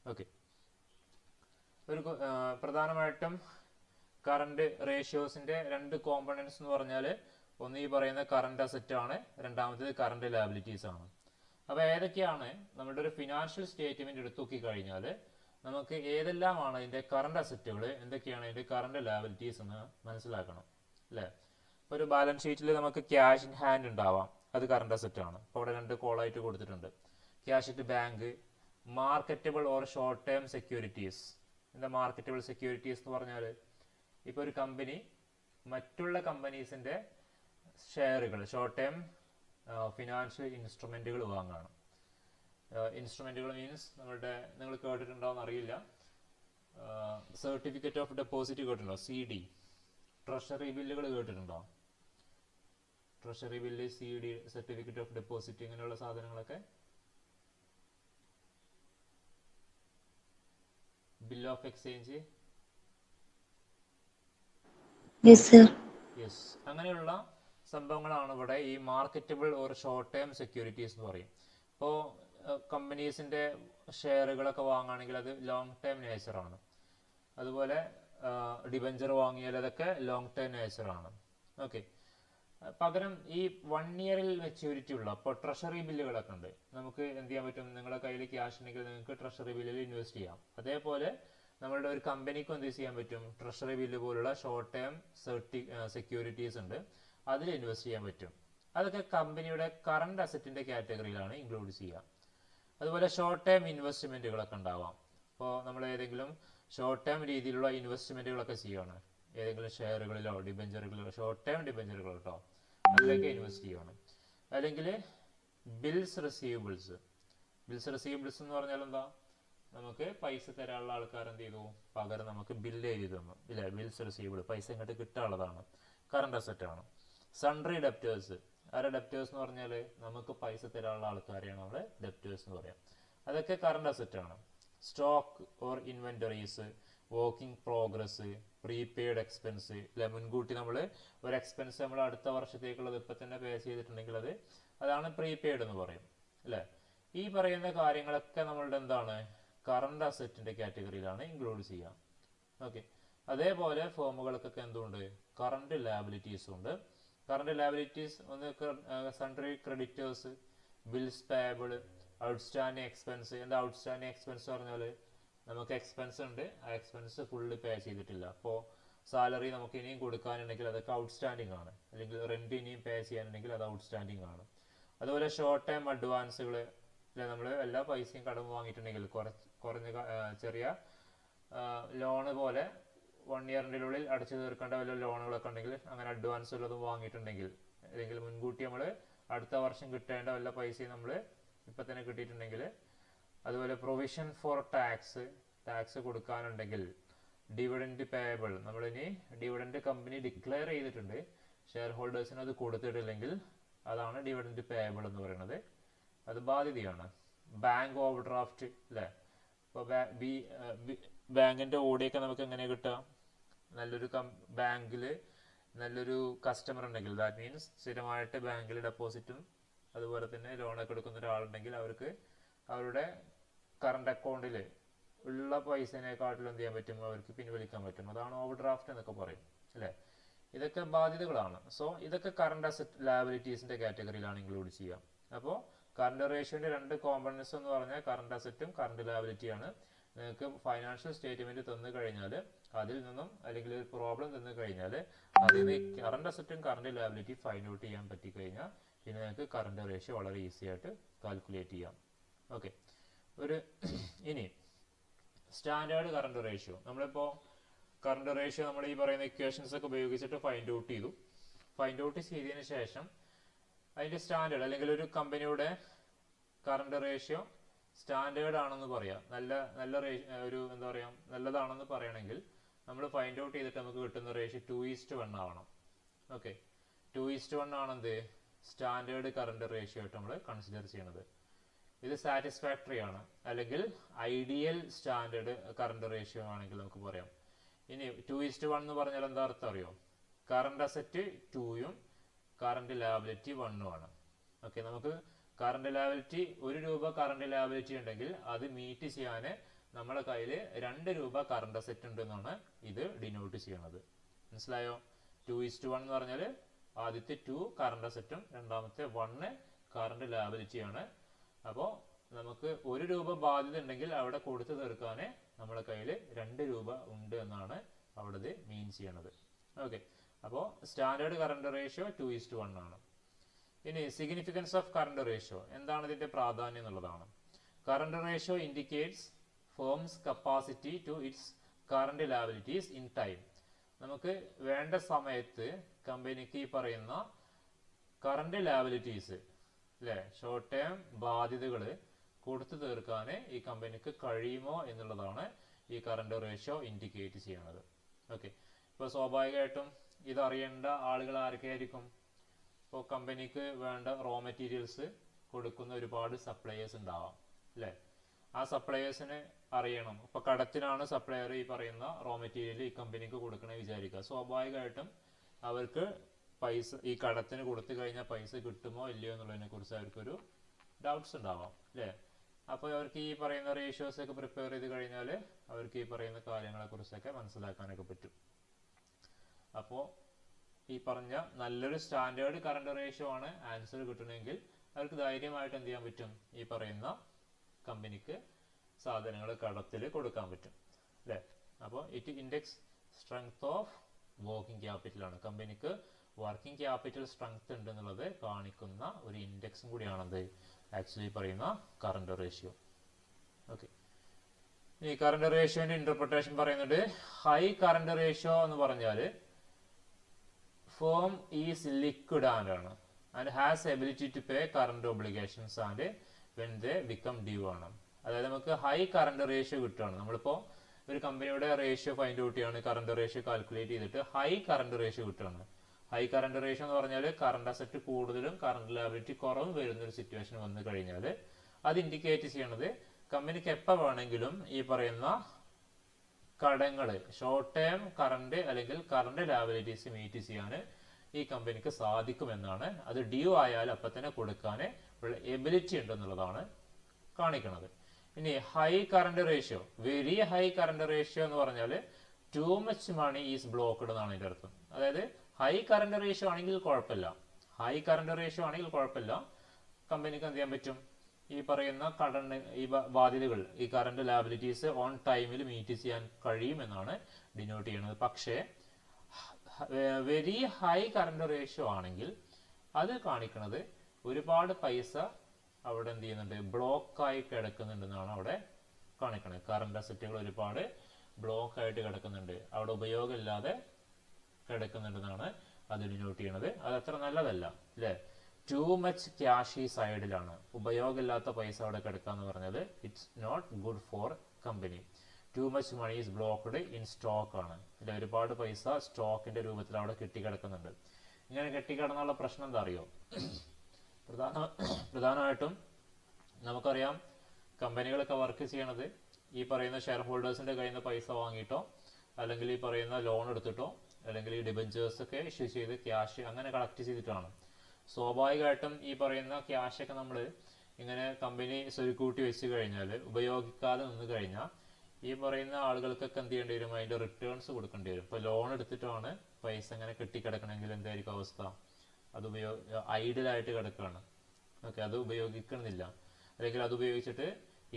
ഓക്കെ, ഒരു പ്രധാനമായിട്ടും കറണ്ട് റേഷ്യോസിന്റെ 2 കോമ്പണൻസ് എന്ന് പറഞ്ഞാൽ ഒന്ന് ഈ പറയുന്ന കറണ്ട് അസറ്റ് ആണ്, രണ്ടാമത്തേത് കറണ്ട് ലയബിലിറ്റീസ് ആണ്. അപ്പോൾ ഏതൊക്കെയാണ് നമ്മുടെ ഒരു ഫിനാൻഷ്യൽ സ്റ്റേറ്റ്മെന്റ് എടുത്തു നോക്കി കഴിഞ്ഞാൽ നമുക്ക് ഏതെല്ലാമാണ് അതിന്റെ കറണ്ട് അസറ്റുകൾ, എന്തൊക്കെയാണ് അതിന്റെ കറണ്ട് ലയബിലിറ്റീസ് എന്ന് മനസ്സിലാക്കണം അല്ലേ. ഇപ്പോൾ ഒരു ബാലൻസ് ഷീറ്റിൽ നമുക്ക് ക്യാഷ് ഇൻ ഹാൻഡ് ഉണ്ടാവാം, അത് കറണ്ട് അസറ്റ് ആണ്. അപ്പോൾ അവിടെ 2 കോളായിട്ട് കൊടുത്തിട്ടുണ്ട്. Cash at bank, marketable or short term securities. എന്താ മാർക്കറ്റബിൾ സെക്യൂരിറ്റീസ് എന്ന് പറഞ്ഞാൽ ഇപ്പോൾ ഒരു കമ്പനി മറ്റുള്ള കമ്പനീസിന്റെ ഷെയറുകൾ, ഷോർട്ട് ടേം ഫിനാൻഷ്യൽ ഇൻസ്ട്രുമെന്റുകൾ വാങ്ങാണ്. ഇൻസ്ട്രുമെന്റുകൾ മീൻസ് നമ്മളുടെ, നിങ്ങൾ കേട്ടിട്ടുണ്ടോയെന്ന് അറിയില്ല, സർട്ടിഫിക്കറ്റ് ഓഫ് ഡെപ്പോസിറ്റ് കേട്ടിട്ടുണ്ടോ, CD, ട്രഷറി ബില്ലുകൾ കേട്ടിട്ടുണ്ടോ, treasury bill, CD, certificate of deposit, ഇങ്ങനെയുള്ള സാധനങ്ങളൊക്കെ. ബിൽ ഓഫ് എക്സ്ചേഞ്ച്, യെസ്, അങ്ങനെയുള്ള സംഭവങ്ങളാണ് ഇവിടെ ഈ marketable or short term securities എന്ന് പറയും. ഇപ്പോൾ കമ്പനീസിന്റെ ഷെയറുകളൊക്കെ വാങ്ങുകയാണെങ്കിൽ അത് ലോങ് ടേം നേച്ചറാണ്. അതുപോലെ ഡിബഞ്ചർ വാങ്ങിയാൽ അതൊക്കെ ലോങ് ടേം നേച്ചറാണ്. ഓക്കെ, പകരം ഈ 1 ഇയറിൽ മെച്യൂരിറ്റി ഉള്ള ഇപ്പോൾ ട്രഷറി ബില്ലുകളൊക്കെ ഉണ്ട്. നമുക്ക് എന്ത് ചെയ്യാൻ പറ്റും, നിങ്ങളുടെ കയ്യിൽ ക്യാഷ് ഉണ്ടെങ്കിൽ നിങ്ങൾക്ക് ട്രഷറി ബില്ലിൽ ഇൻവെസ്റ്റ് ചെയ്യാം. അതേപോലെ നമ്മളുടെ ഒരു കമ്പനിക്കും എന്ത് ചെയ്യാൻ പറ്റും, ട്രഷറി ബില്ല് പോലുള്ള ഷോർട്ട് ടേം സെക്യൂരിറ്റീസ് ഉണ്ട്, അതിൽ ഇൻവെസ്റ്റ് ചെയ്യാൻ പറ്റും. അതൊക്കെ കമ്പനിയുടെ കറണ്ട് അസറ്റിന്റെ കാറ്റഗറിയിലാണ് ഇൻക്ലൂഡ് ചെയ്യുക. അതുപോലെ ഷോർട്ട് ടേം ഇൻവെസ്റ്റ്മെന്റുകളൊക്കെ ഉണ്ടാവാം. ഇപ്പോൾ നമ്മൾ ഏതെങ്കിലും ഷോർട്ട് ടേം രീതിയിലുള്ള ഇൻവെസ്റ്റ്മെന്റുകളൊക്കെ ചെയ്യുകയാണ്, ഏതെങ്കിലും ഷെയറുകളിലോ ഡിബഞ്ചറുകളിലോ, ഷോർട്ട് ടേം ഡിബഞ്ചറുകൾ കേട്ടോ, അതിലേക്ക് ഇൻവെസ്റ്റ് ചെയ്യുകയാണ്. അല്ലെങ്കിൽ ബിൽസ് റിസീവബിൾസ്. ബിൽസ് റിസീവബിൾസ് എന്ന് പറഞ്ഞാൽ എന്താ, നമുക്ക് പൈസ തരാനുള്ള ആൾക്കാർ എന്ത് ചെയ്തു, പകരം നമുക്ക് ബില്ല് എഴുതി തന്നു ഇല്ലേ. ബിൽസ് റിസീവബിൾ, പൈസ ഇങ്ങോട്ട് കിട്ടാനുള്ളതാണ്, കറണ്ട് അസറ്റ് ആണ്. സൺട്രി ഡെപ്റ്റേഴ്സ്, ആരെ ഡെപ്റ്റേഴ്സ് എന്ന് പറഞ്ഞാൽ നമുക്ക് പൈസ തരാനുള്ള ആൾക്കാരെയാണ് നമ്മൾ ഡെപ്റ്റേഴ്സ് എന്ന് പറയാം, അതൊക്കെ കറണ്ട് അസറ്റ് ആണ്. Stock or inventories, working progress, prepaid expense, ഇല്ല മുൻകൂട്ടി നമ്മൾ ഒരു എക്സ്പെൻസ് നമ്മൾ അടുത്ത വർഷത്തേക്കുള്ളത് ഇപ്പം തന്നെ പേ ചെയ്തിട്ടുണ്ടെങ്കിൽ അതാണ് പ്രീപെയ്ഡ് എന്ന് പറയും അല്ലേ. ഈ പറയുന്ന കാര്യങ്ങളൊക്കെ നമ്മളുടെ എന്താണ്, കറണ്ട് അസറ്റിന്റെ കാറ്റഗറിയിലാണ് ഇൻക്ലൂഡ് ചെയ്യുക. ഓക്കെ. അതേപോലെ ഫേമുകൾക്കൊക്കെ എന്തുണ്ട്, കറണ്ട് ലാബിലിറ്റീസും ഉണ്ട്. കറണ്ട് ലാബിലിറ്റീസ് ഒന്ന് sundry creditors, bills payable, outstanding expense. എന്താ ഔട്ട്സ്റ്റാൻഡിങ് എക്സ്പെൻസ് പറഞ്ഞാൽ നമുക്ക് എക്സ്പെൻസ് ഉണ്ട്, ആ എക്സ്പെൻസ് ഫുള്ള് പേ ചെയ്തിട്ടില്ല. അപ്പോൾ സാലറി നമുക്ക് ഇനിയും കൊടുക്കാനുണ്ടെങ്കിൽ അതൊക്കെ ഔട്ട്സ്റ്റാൻഡിങ് ആണ്, അല്ലെങ്കിൽ റെന്റ് ഇനിയും പേ ചെയ്യാനുണ്ടെങ്കിൽ അത് ഔട്ട്സ്റ്റാൻഡിങ് ആണ്. അതുപോലെ ഷോർട്ട് ടൈം അഡ്വാൻസുകൾ, നമ്മൾ എല്ലാ പൈസയും കടം വാങ്ങിയിട്ടുണ്ടെങ്കിൽ കുറഞ്ഞ ചെറിയ ലോണ് പോലെ 1 ഇയറിൻ്റെ ഉള്ളിൽ അടച്ചു തീർക്കേണ്ട വല്ല ലോണുകളൊക്കെ ഉണ്ടെങ്കിൽ അങ്ങനെ അഡ്വാൻസ് വല്ലതും വാങ്ങിയിട്ടുണ്ടെങ്കിൽ, അല്ലെങ്കിൽ മുൻകൂട്ടി നമ്മൾ അടുത്ത വർഷം കിട്ടേണ്ട വല്ല പൈസയും നമ്മൾ ഇപ്പം തന്നെ കിട്ടിയിട്ടുണ്ടെങ്കിൽ, അതുപോലെ പ്രൊവിഷൻ ഫോർ ടാക്സ് കൊടുക്കാനുണ്ടെങ്കിൽ, ഡിവിഡൻഡ് പേയബിൾ, നമ്മളിനി ഡിവിഡൻഡ് കമ്പനി ഡിക്ലെയർ ചെയ്തിട്ടുണ്ട്, ഷെയർ ഹോൾഡേഴ്സിന് അത് കൊടുത്തിട്ടില്ലെങ്കിൽ അതാണ് ഡിവിഡൻഡ് പേയബിൾ എന്ന് പറയുന്നത്, അത് ബാധ്യതയാണ്. ബാങ്ക് ഓവർ ഡ്രാഫ്റ്റ് അല്ലേ, ഇപ്പോൾ ബാങ്കിൻ്റെ ഓടിയൊക്കെ നമുക്ക് എങ്ങനെ കിട്ടുക, നല്ലൊരു ബാങ്കിൽ നല്ലൊരു കസ്റ്റമർ ഉണ്ടെങ്കിൽ, ദാറ്റ് മീൻസ് സ്ഥിരമായിട്ട് ബാങ്കിൽ ഡെപ്പോസിറ്റും അതുപോലെ തന്നെ ലോണൊക്കെ എടുക്കുന്ന ഒരാളുണ്ടെങ്കിൽ അവർക്ക് അവരുടെ കറണ്ട് അക്കൗണ്ടിൽ ഉള്ള പൈസേനെക്കാട്ടിലും എന്ത് ചെയ്യാൻ പറ്റും, അവർക്ക് പിൻവലിക്കാൻ പറ്റും. അതാണ് ഓവർ ഡ്രാഫ്റ്റ് എന്നൊക്കെ പറയും അല്ലേ. ഇതൊക്കെ ബാധ്യതകളാണ്. സോ ഇതൊക്കെ കറണ്ട് അസറ്റ് ലാബിലിറ്റീസിന്റെ കാറ്റഗറിയിലാണ് ഇൻക്ലൂഡ് ചെയ്യുക. അപ്പോൾ കറണ്ട് റേഷ്യോന്റെ 2 കോമ്പണൻസ് എന്ന് പറഞ്ഞാൽ കറണ്ട് അസറ്റും കറണ്ട് ലാബിലിറ്റിയാണ്. നിങ്ങൾക്ക് ഫൈനാൻഷ്യൽ സ്റ്റേറ്റ്മെന്റ് തന്നു കഴിഞ്ഞാൽ അതിൽ നിന്നും, അല്ലെങ്കിൽ ഒരു പ്രോബ്ലം തന്നു കഴിഞ്ഞാൽ അതിൽ നിന്ന് കറണ്ട് അസറ്റും കറണ്ട് ലാബിലിറ്റി ഫൈൻഡ് ഔട്ട് ചെയ്യാൻ പറ്റിക്കഴിഞ്ഞാൽ പിന്നെ നിങ്ങൾക്ക് കറണ്ട് റേഷ്യോ വളരെ ഈസി ആയിട്ട് കാൽക്കുലേറ്റ് ചെയ്യാം. ഓക്കെ. ഇനി സ്റ്റാൻഡേർഡ് കറണ്ട് റേഷ്യോ, നമ്മളിപ്പോൾ കറണ്ട് റേഷ്യോ നമ്മൾ ഈ പറയുന്ന ഇക്വേഷൻസ് ഒക്കെ ഉപയോഗിച്ചിട്ട് ഫൈൻഡ് ഔട്ട് ചെയ്തു. ഫൈൻഡ് ഔട്ട് ചെയ്തതിന് ശേഷം അതിന്റെ സ്റ്റാൻഡേർഡ്, അല്ലെങ്കിൽ ഒരു കമ്പനിയുടെ കറണ്ട് റേഷ്യോ സ്റ്റാൻഡേർഡ് ആണെന്ന് പറയാം, നല്ല ഒരു എന്താ പറയുക നല്ലതാണെന്ന് പറയണമെങ്കിൽ നമ്മൾ ഫൈൻഡ് ഔട്ട് ചെയ്തിട്ട് നമുക്ക് കിട്ടുന്ന റേഷ്യോ 2:1 ആവണം. ഓക്കെ. 2:1 ആണെന്ത് സ്റ്റാൻഡേർഡ് കറണ്ട് റേഷ്യോ ആയിട്ട് നമ്മൾ കൺസിഡർ ചെയ്യണത്. ഇത് സാറ്റിസ്ഫാക്ടറി ആണ്, അല്ലെങ്കിൽ ഐഡിയൽ സ്റ്റാൻഡേർഡ് കറണ്ട് റേഷ്യോ ആണെങ്കിൽ നമുക്ക് പറയാം. ഇനി 2:1 എന്ന് പറഞ്ഞാൽ എന്താ അർത്ഥം അറിയോ, കറണ്ട് അസറ്റ് 2ഉം കറണ്ട് ലാബിലിറ്റി 1ഉം ആണ്. ഓക്കെ. നമുക്ക് കറണ്ട് ലാബിലിറ്റി 1 രൂപ കറണ്ട് ലാബിലിറ്റി ഉണ്ടെങ്കിൽ അത് മീറ്റ് ചെയ്യാൻ നമ്മുടെ കയ്യിൽ 2 രൂപ കറണ്ട് അസറ്റ് ഉണ്ടെന്നാണ് ഇത് ഡിനോട്ട് ചെയ്യണത്. മനസ്സിലായോ? 2:1 എന്ന് പറഞ്ഞാൽ ആദ്യത്തെ 2 കറണ്ട് അസറ്റും രണ്ടാമത്തെ 1 കറണ്ട് ലാബിലിറ്റിയാണ്. അപ്പോൾ നമുക്ക് 1 രൂപ ബാധ്യത ഉണ്ടെങ്കിൽ അവിടെ കൊടുത്തു തീർക്കാൻ നമ്മുടെ കയ്യിൽ 2 രൂപ ഉണ്ട് എന്നാണ് അവിടെ ഇത് മീൻ ചെയ്യണത്. ഓക്കെ. അപ്പോൾ സ്റ്റാൻഡേർഡ് കറണ്ട് റേഷ്യോ 2:1 ആണ്. ഇനി സിഗ്നിഫിക്കൻസ് ഓഫ് കറണ്ട് റേഷ്യോ, എന്താണ് ഇതിന്റെ പ്രാധാന്യം എന്നുള്ളതാണ്. Current ratio indicates firm's capacity to its current liabilities in time. നമുക്ക് വേണ്ട സമയത്ത് കമ്പനിക്ക് ഈ പറയുന്ന കറണ്ട് ലാബിലിറ്റീസ് അല്ലേ, ഷോർട്ട് ടേം ബാധ്യതകൾ കൊടുത്തു തീർക്കാൻ ഈ കമ്പനിക്ക് കഴിയുമോ എന്നുള്ളതാണ് ഈ കറണ്ട് റേഷ്യോ ഇൻഡിക്കേറ്റ് ചെയ്യുന്നത്. ഓക്കെ. ഇപ്പോൾ സ്വാഭാവികമായിട്ടും ഇതറിയേണ്ട ആളുകൾ ആരൊക്കെയായിരിക്കും? ഇപ്പോൾ കമ്പനിക്ക് വേണ്ട റോ മെറ്റീരിയൽസ് കൊടുക്കുന്ന ഒരുപാട് സപ്ലയേഴ്സ് ഉണ്ടാവാം അല്ലേ. ആ സപ്ലയേഴ്സിന് അറിയണം. ഇപ്പോൾ കടത്തിനാണ് സപ്ലയർ ഈ പറയുന്ന റോ മെറ്റീരിയൽ ഈ കമ്പനിക്ക് കൊടുക്കണേ വിചാരിക്കുക. സ്വാഭാവികമായിട്ടും അവർക്ക് പൈസ ഈ കടത്തിന് കൊടുത്തു കഴിഞ്ഞാൽ പൈസ കിട്ടുമോ ഇല്ലയോ എന്നുള്ളതിനെ കുറിച്ച് അവർക്കൊരു ഡൗട്ട്സ് ഉണ്ടാവാം അല്ലേ. അപ്പോൾ അവർക്ക് ഈ പറയുന്ന റേഷ്യോസ് ഒക്കെ പ്രിപ്പയർ ചെയ്ത് കഴിഞ്ഞാൽ അവർക്ക് ഈ പറയുന്ന കാര്യങ്ങളെ കുറിച്ചൊക്കെ മനസ്സിലാക്കാനൊക്കെ പറ്റും. അപ്പോൾ ഈ പറഞ്ഞ നല്ലൊരു സ്റ്റാൻഡേർഡ് കറണ്ട് റേഷ്യോ ആണ് ആൻസർ കിട്ടണമെങ്കിൽ അവർക്ക് ധൈര്യമായിട്ട് എന്ത് ചെയ്യാൻ പറ്റും, ഈ പറയുന്ന കമ്പനിക്ക് സാധനങ്ങൾ കടത്തിൽ കൊടുക്കാൻ പറ്റും അല്ലേ. അപ്പോൾ it index strength of working capital ആണ്. കമ്പനിക്ക് വർക്കിംഗ് ക്യാപിറ്റൽ സ്ട്രെങ്ത് ഉണ്ട് എന്നുള്ളത് കാണിക്കുന്ന ഒരു ഇൻഡെക്സും കൂടിയാണത് ആക്ച്വലി പറയുന്ന കറണ്ട് റേഷ്യോ. ഓക്കെ. ഈ കറണ്ട് റേഷ്യോന്റെ ഇന്റർപ്രിട്ടേഷൻ പറയുന്നത് ഹൈ കറണ്ട് റേഷ്യോ എന്ന് പറഞ്ഞാൽ firm is liquid and has ability to pay current obligations and when they become due ആണ്. അതായത് നമുക്ക് ഹൈ കറണ്ട് റേഷ്യോ കിട്ടുകയാണ്. നമ്മളിപ്പോൾ ഒരു കമ്പനിയുടെ റേഷ്യോ ഫൈൻഡ് ഔട്ട് ചെയ്യാണ്, കറണ്ട് റേഷ്യോ കാൽക്കുലേറ്റ് ചെയ്തിട്ട് ഹൈ കറണ്ട് റേഷ്യോ കിട്ടുകയാണ്. ഹൈ കറണ്ട് റേഷ്യോ എന്ന് പറഞ്ഞാൽ കറണ്ട് അസറ്റ് കൂടുതലും കറണ്ട് ലാബിലിറ്റി കുറവും വരുന്ന ഒരു സിറ്റുവേഷൻ വന്നു കഴിഞ്ഞാൽ അത് ഇൻഡിക്കേറ്റ് ചെയ്യണത് കമ്പനിക്ക് എപ്പോൾ വേണമെങ്കിലും ഈ പറയുന്ന കടങ്ങൾ ഷോർട്ട് ടേം കറണ്ട് അല്ലെങ്കിൽ കറണ്ട് ലാബിലിറ്റീസ് മീറ്റ് ചെയ്യാൻ ഈ കമ്പനിക്ക് സാധിക്കുമെന്നാണ്. അത് ഡ്യൂ ആയാൽ അപ്പം തന്നെ കൊടുക്കാൻ ഉള്ള എബിലിറ്റി ഉണ്ടെന്നുള്ളതാണ് കാണിക്കുന്നത്. ഇനി high current ratio, very high current ratio എന്ന് പറഞ്ഞാൽ too much money is blocked എന്നാണ് അതിൻ്റെ അർത്ഥം. അതായത് ഹൈ കറണ്ട് റേഷ്യോ ആണെങ്കിൽ കുഴപ്പമില്ല, ഹൈ കറണ്ട് റേഷ്യോ ആണെങ്കിൽ കുഴപ്പമില്ല, കമ്പനിക്ക് എന്ത് ചെയ്യാൻ പറ്റും, ഈ പറയുന്ന കടന് ഈ ബാധ്യതകൾ ഈ കറണ്ട് ലാബിലിറ്റീസ് ഓൺ ടൈമിൽ മീറ്റ് ചെയ്യാൻ കഴിയുമെന്നാണ് ഡിനോട്ട് ചെയ്യുന്നത്. പക്ഷേ വെരി ഹൈ കറണ്ട് റേഷ്യോ ആണെങ്കിൽ അത് കാണിക്കുന്നത് ഒരുപാട് പൈസ അവിടെ എന്ത് ചെയ്യുന്നുണ്ട്, ബ്ലോക്കായി കിടക്കുന്നുണ്ടെന്നാണ് അവിടെ കാണിക്കുന്നത്. കറണ്ട് അസറ്റുകൾ ഒരുപാട് ബ്ലോക്ക് ആയിട്ട് കിടക്കുന്നുണ്ട്, അവിടെ ഉപയോഗമില്ലാതെ കിടക്കുന്നുണ്ടെന്നാണ് അത് ഡിനോട്ട് ചെയ്യണത്. അത് അത്ര നല്ലതല്ല അല്ലേ. ടു മച്ച് ക്യാഷ് ഈ സൈഡിലാണ്, ഉപയോഗമില്ലാത്ത പൈസ അവിടെ കിടക്കാന്ന് പറഞ്ഞത് it's not good for company. Too much money is blocked in stock ആണ് അല്ലെ, ഒരുപാട് പൈസ സ്റ്റോക്കിന്റെ രൂപത്തിൽ അവിടെ കെട്ടിക്കിടക്കുന്നുണ്ട്. ഇങ്ങനെ കെട്ടിക്കിടന്നുള്ള പ്രശ്നം എന്താ അറിയോ, പ്രധാനമായിട്ടും നമുക്കറിയാം കമ്പനികളൊക്കെ വർക്ക് ചെയ്യണത് ഈ പറയുന്ന ഷെയർ ഹോൾഡേഴ്സിന്റെ കയ്യിൽ നിന്ന് പൈസ വാങ്ങിയിട്ടോ അല്ലെങ്കിൽ ഈ പറയുന്ന ലോൺ എടുത്തിട്ടോ അല്ലെങ്കിൽ ഈ ഡിബഞ്ചേഴ്സ് ഒക്കെ ഇഷ്യൂ ചെയ്ത് ക്യാഷ് അങ്ങനെ കളക്ട് ചെയ്തിട്ടാണ്. സ്വാഭാവികമായിട്ടും ഈ പറയുന്ന ക്യാഷൊക്കെ നമ്മൾ ഇങ്ങനെ കമ്പനി സ്വരുക്കൂട്ടി വെച്ച് കഴിഞ്ഞാൽ ഉപയോഗിക്കാതെ നിന്ന് കഴിഞ്ഞാൽ ഈ പറയുന്ന ആളുകൾക്കൊക്കെ എന്ത് ചെയ്യേണ്ടി വരും, അതിന്റെ റിട്ടേൺസ് കൊടുക്കേണ്ടി വരും. ഇപ്പോൾ ലോൺ എടുത്തിട്ടാണ് പൈസ ഇങ്ങനെ കെട്ടിക്കിടക്കണമെങ്കിൽ എന്തായിരിക്കും അവസ്ഥ, അത് ഐഡിലായിട്ട് കിടക്കുകയാണ്. ഓക്കെ, അത് ഉപയോഗിക്കുന്നില്ല അല്ലെങ്കിൽ അത് ഉപയോഗിച്ചിട്ട്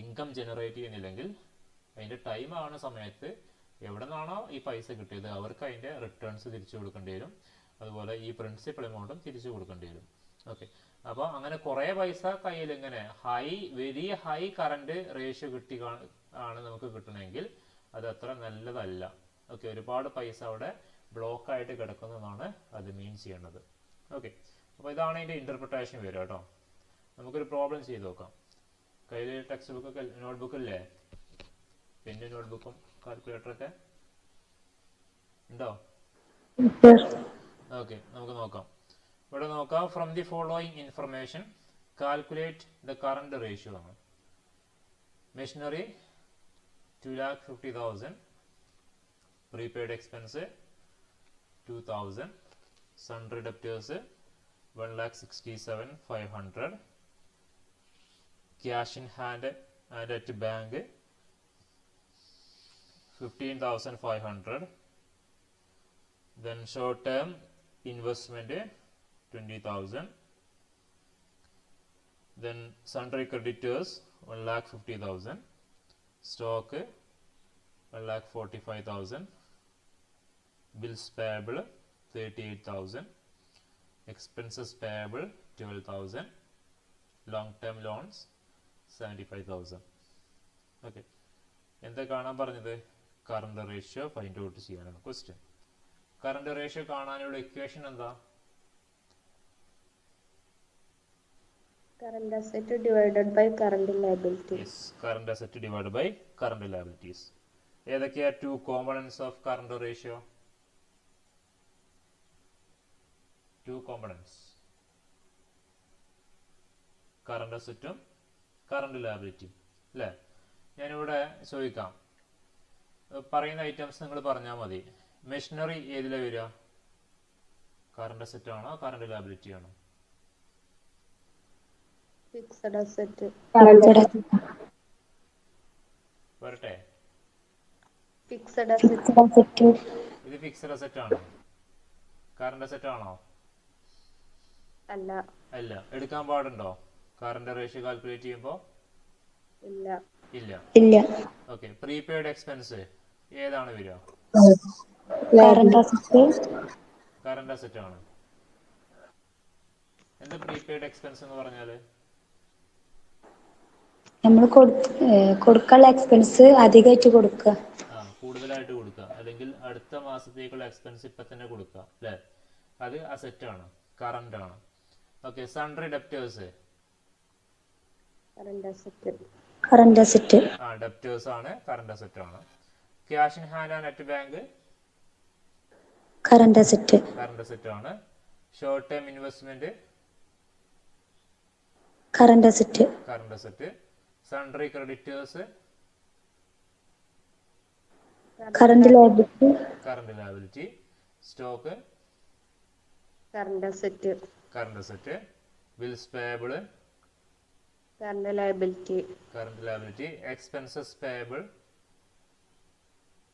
ഇൻകം ജനറേറ്റ് ചെയ്യുന്നില്ലെങ്കിൽ അതിന്റെ ടൈം ആവുന്ന സമയത്ത് എവിടെ നിന്നാണോ ഈ പൈസ കിട്ടിയത് അവർക്ക് അതിന്റെ റിട്ടേൺസ് തിരിച്ചു കൊടുക്കേണ്ടി വരും, അതുപോലെ ഈ പ്രിൻസിപ്പൽ എമൗണ്ടും തിരിച്ചു കൊടുക്കേണ്ടി വരും. ഓക്കെ, അപ്പോൾ അങ്ങനെ കുറേ പൈസ കയ്യിൽ ഇങ്ങനെ വെരി ഹൈ കറണ്ട് റേഷ്യോ ആണ് നമുക്ക് കിട്ടണമെങ്കിൽ അത് അത്ര നല്ലതല്ല. ഓക്കെ, ഒരുപാട് പൈസ അവിടെ ബ്ലോക്ക് ആയിട്ട് കിടക്കുന്നതാണ് അത് മീൻ ചെയ്യേണ്ടത്. ഓക്കെ, അപ്പോൾ ഇതാണ് അതിന്റെ ഇന്റർപ്രിട്ടേഷൻ വരിക കേട്ടോ. നമുക്കൊരു പ്രോബ്ലം ചെയ്ത് നോക്കാം. കയ്യിൽ ടെക്സ്റ്റ് ബുക്കൊക്കെ നോട്ട്ബുക്ക് ഇല്ലേ, പെന്നും നോട്ട്ബുക്കും കാൽക്കുലേറ്ററൊക്കെ ഉണ്ടോ? ഓക്കെ, നമുക്ക് നോക്കാം. ഇവിടെ നോക്കാം. From the following information calculate the current ratio ആണ്. Machinery 2,50,000, prepaid expense 2,000, sundry debtors 1,67,500, cash in hand and at bank 15,500, then short term investment 20,000, then sundry creditors 1,50,000, stock 1,45,000, bills payable 38,000, expenses payable 12,000, long term loans 75,000. Okay, എന്താ കാണാൻ പറഞ്ഞത്, current ratio find out ചെയ്യാനാണ് question. Current ratio കാണാനുള്ള equation എന്താ, current asset divided by current liability. Yes, current asset divide by current liabilities. ഏതൊക്കെയാ two components of current ratio? Two components, current അസറ്റും current ലയബിലിറ്റിയും അല്ലേ. ഞാനിവിടെ ചോദിക്കാം, പറയുന്ന ഐറ്റംസ് നിങ്ങൾ പറഞ്ഞാൽ മതി. മെഷീനറി ഏതിലാ വരിക, കറണ്ട് അസറ്റ് ആണോ കറണ്ട് ലയബിലിറ്റി ആണോ? Fixed asset. വരട്ടെ, ഫിക്സഡ് അസറ്റ്. ഇത് ഫിക്സഡ് അസറ്റ് ആണോ, കറണ്ട് അസറ്റ് ആണോ? അല്ല. അല്ല. എടുക്കാൻ പാടുണ്ടോ കറണ്ട് റേഷ്യോ കാൽക്കുലേറ്റ് ചെയ്യുമ്പോൾ? ഇല്ല. ഇല്ല. ഓക്കെ, പ്രീപെയ്ഡ് എക്സ്പെൻസ് ഏതാണ് വരിക? കറണ്ട് അസറ്റ് ആണ്. എന്താ പ്രീപെയ്ഡ് എക്സ്പെൻസ് എന്ന് പറഞ്ഞാല്? നമ്മൾ കൊടുക്കാനുള്ള എക്സ്പെൻസ് അധികമായിട്ട് കൊടുക്കുക, കൂടുതലായിട്ട് കൊടുക്കുക, അല്ലെങ്കിൽ അടുത്ത മാസത്തേക്കുള്ള എക്സ്പെൻസ് ഇപ്പൊ തന്നെ കൊടുക്കുക അല്ലെ, അത് അസറ്റ് ആണ്, കറണ്ട് ആണ്. ഓക്കെ, സൺഡ്രി ഡെപ്റ്റേഴ്സ് ഡെപ്റ്റേഴ്സ് ആണ്, കറണ്ട് അസറ്റ് ആണ്. Cash in hand and net bank current asset ആണ്. Short term investment current asset. Sundry creditors current liability. Stock current asset. Bills payable current liability. Expenses payable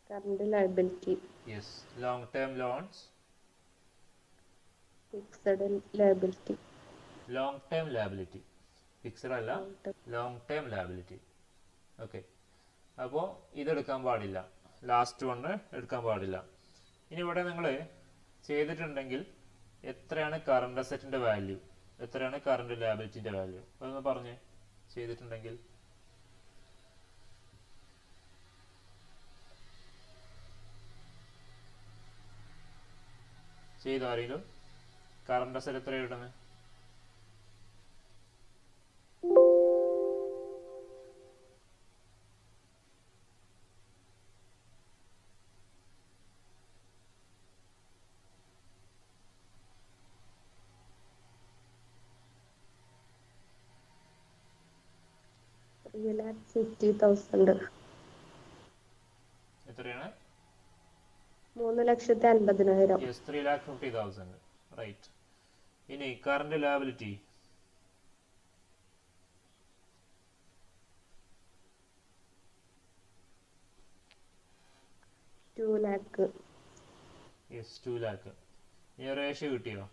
current liability. Yes. Long term loans. Fixed liability. Long term liability, fixed അല്ല, long term. Long term liability. Okay, അപ്പോൾ ഇതെടുക്കാൻ പാടില്ല, last one എടുക്കാൻ പാടില്ല. ഇനി ഇവിടെ നിങ്ങൾ ചെയ്തിട്ടുണ്ടെങ്കിൽ എത്രയാണ് കറണ്ട് അസറ്റിൻ്റെ വാല്യൂ, എത്രയാണ് കറണ്ട് ലയബിലിറ്റിൻ്റെ വാല്യൂ, അതൊന്ന് പറഞ്ഞ് ചെയ്തിട്ടുണ്ടെങ്കിൽ. ചെയ്തോ ആരെങ്കിലും? കറണ്ട് അസറ്റ് എത്ര ഇടുന്നത്? എത്രയാണ്? 3,50,000. യെസ്, 3,50,000. റൈറ്റ്. ഇനി കറണ്ട് ലയബിലിറ്റി. Yes, 2 lakh. ഇനി റേഷ്യോ കിട്ടിയോ?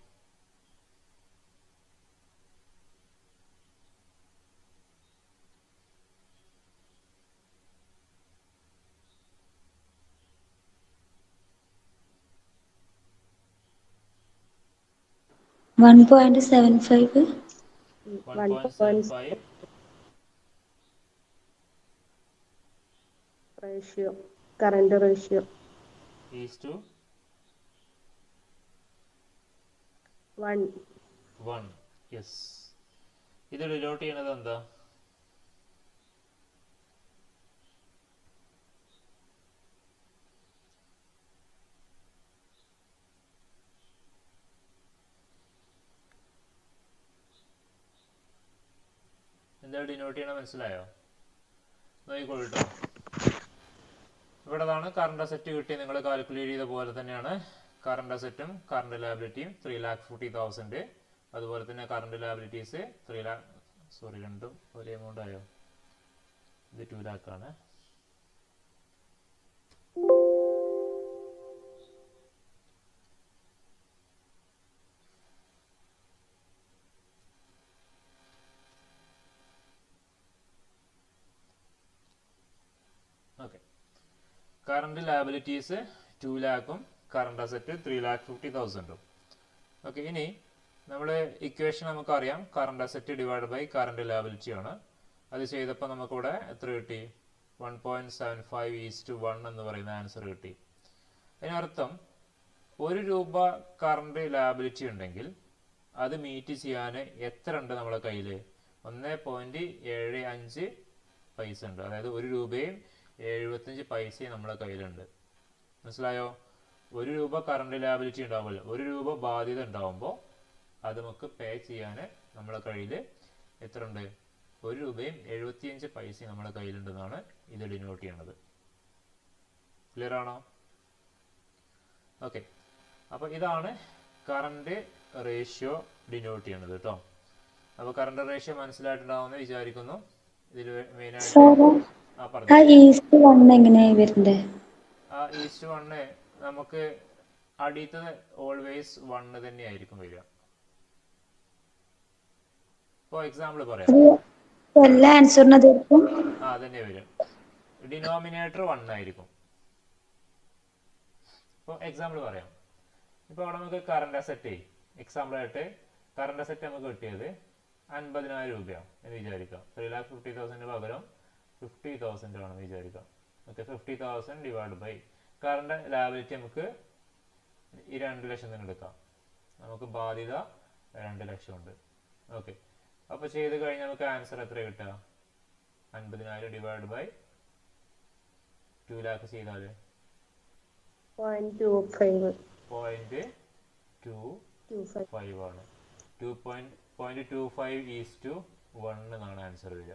One 1.75. 1.75 ratio, current ratio is to 1. Yes. ഇത് ഡിനോട്ട് ചെയ്യണത് എന്താ? എന്താ ഡിനോട്ട് ചെയ്യണത് മനസ്സിലായോ? നോക്കിക്കോളൂ. ഇവിടെ കറണ്ട് അസറ്റ് കിട്ടി, നിങ്ങൾ കാൽക്കുലേറ്റ് ചെയ്ത പോലെ തന്നെയാണ് കറണ്ട് അസറ്റും കറണ്ട് ലയബിലിറ്റിയും 3,40,000. അതുപോലെ തന്നെ കറണ്ട് ലയബിലിറ്റീസ് 3 lakh. സോറി, രണ്ടും ഒരേ എമൗണ്ട് ആയോ? ഇത് 2 lakh ആണ്. ഓക്കെ, കറണ്ട് ലയബിലിറ്റീസ് 2 lakhും കറണ്ട് അസറ്റ് 3,50,000. ഓക്കെ, ഇനി നമ്മൾ ഇക്വേഷൻ നമുക്കറിയാം, current asset divide by current liability ആണ്. അത് ചെയ്തപ്പോൾ നമുക്കിവിടെ എത്ര കിട്ടി? 1.75:1 എന്ന് പറയുന്ന ആൻസർ കിട്ടി. അതിനർത്ഥം 1 രൂപ കറണ്ട് ലയബിലിറ്റി ഉണ്ടെങ്കിൽ അത് മീറ്റ് ചെയ്യാൻ എത്ര ഉണ്ട് നമ്മളെ കയ്യിൽ? 1.75 പൈസ ഉണ്ട്. അതായത് 1 രൂപയും 75 പൈസയും നമ്മളെ കയ്യിലുണ്ട്. മനസ്സിലായോ? 1 രൂപ കറണ്ട് ലയബിലിറ്റി ഉണ്ടാവുമല്ലോ, 1 രൂപ ബാധ്യത ഉണ്ടാവുമ്പോൾ അത് നമുക്ക് പേ ചെയ്യാൻ നമ്മളെ കയ്യിൽ എത്ര ഉണ്ട്? 1 രൂപയും 75 പൈസയും നമ്മളെ കയ്യിലുണ്ടെന്നാണ് ഇത് ഡിനോട്ട് ചെയ്യണത്. ക്ലിയർ ആണോ? ഓക്കെ, അപ്പോൾ ഇതാണ് കറണ്ട് റേഷ്യോ ഡിനോട്ട് ചെയ്യണത് കേട്ടോ. അപ്പോൾ കറണ്ട് റേഷ്യോ മനസ്സിലായിട്ടുണ്ടാവുമെന്ന് വിചാരിക്കുന്നു. ഇതിൽ മെയിനായിട്ട് ഈസ്റ്റ് വൺ എങ്ങനെയായി വരണ്ടേ? ഈസ്റ്റ് 1 നമുക്ക് അടിയത്തെ ഓൾവേസ് 1 തന്നെയായിരിക്കും വരിക. ഫോർ എക്സാമ്പിൾ പറയാം, എല്ലാ ആൻസറിനും അതായിരിക്കും. അതന്നെ വരും. ഡിനോമിനേറ്റർ 1 ആയിരിക്കും. ഇപ്പോൾ എക്സാമ്പിൾ പറയാം. ഇപ്പോൾ അവിടെ നമുക്ക് കറണ്ട് അസറ്റ്, എക്സാമ്പിളായിട്ട് കറണ്ട് അസറ്റ് നമുക്ക് കിട്ടിയത് 50,000 രൂപയാണ് എന്ന് വിചാരിക്കാം. 3,50,000 പകരം 50,000 ആണെന്ന് വിചാരിക്കാം. Okay, 50,000 divide by current liability നമുക്ക് ഈ 2 ലക്ഷം തന്നെ എടുക്കാം. നമുക്ക് ബാധ്യത 2 ലക്ഷം ഉണ്ട്. ഓക്കെ, അപ്പോൾ ചെയ്ത് കഴിഞ്ഞാൽ നമുക്ക് ആൻസർ എത്ര കിട്ടുക? 50,000 ഡിവൈഡ് ബൈ 2 lakh ചെയ്താൽ 0.25 ആണ്. 2.25:1 എന്നാണ് ആൻസർ വരിക.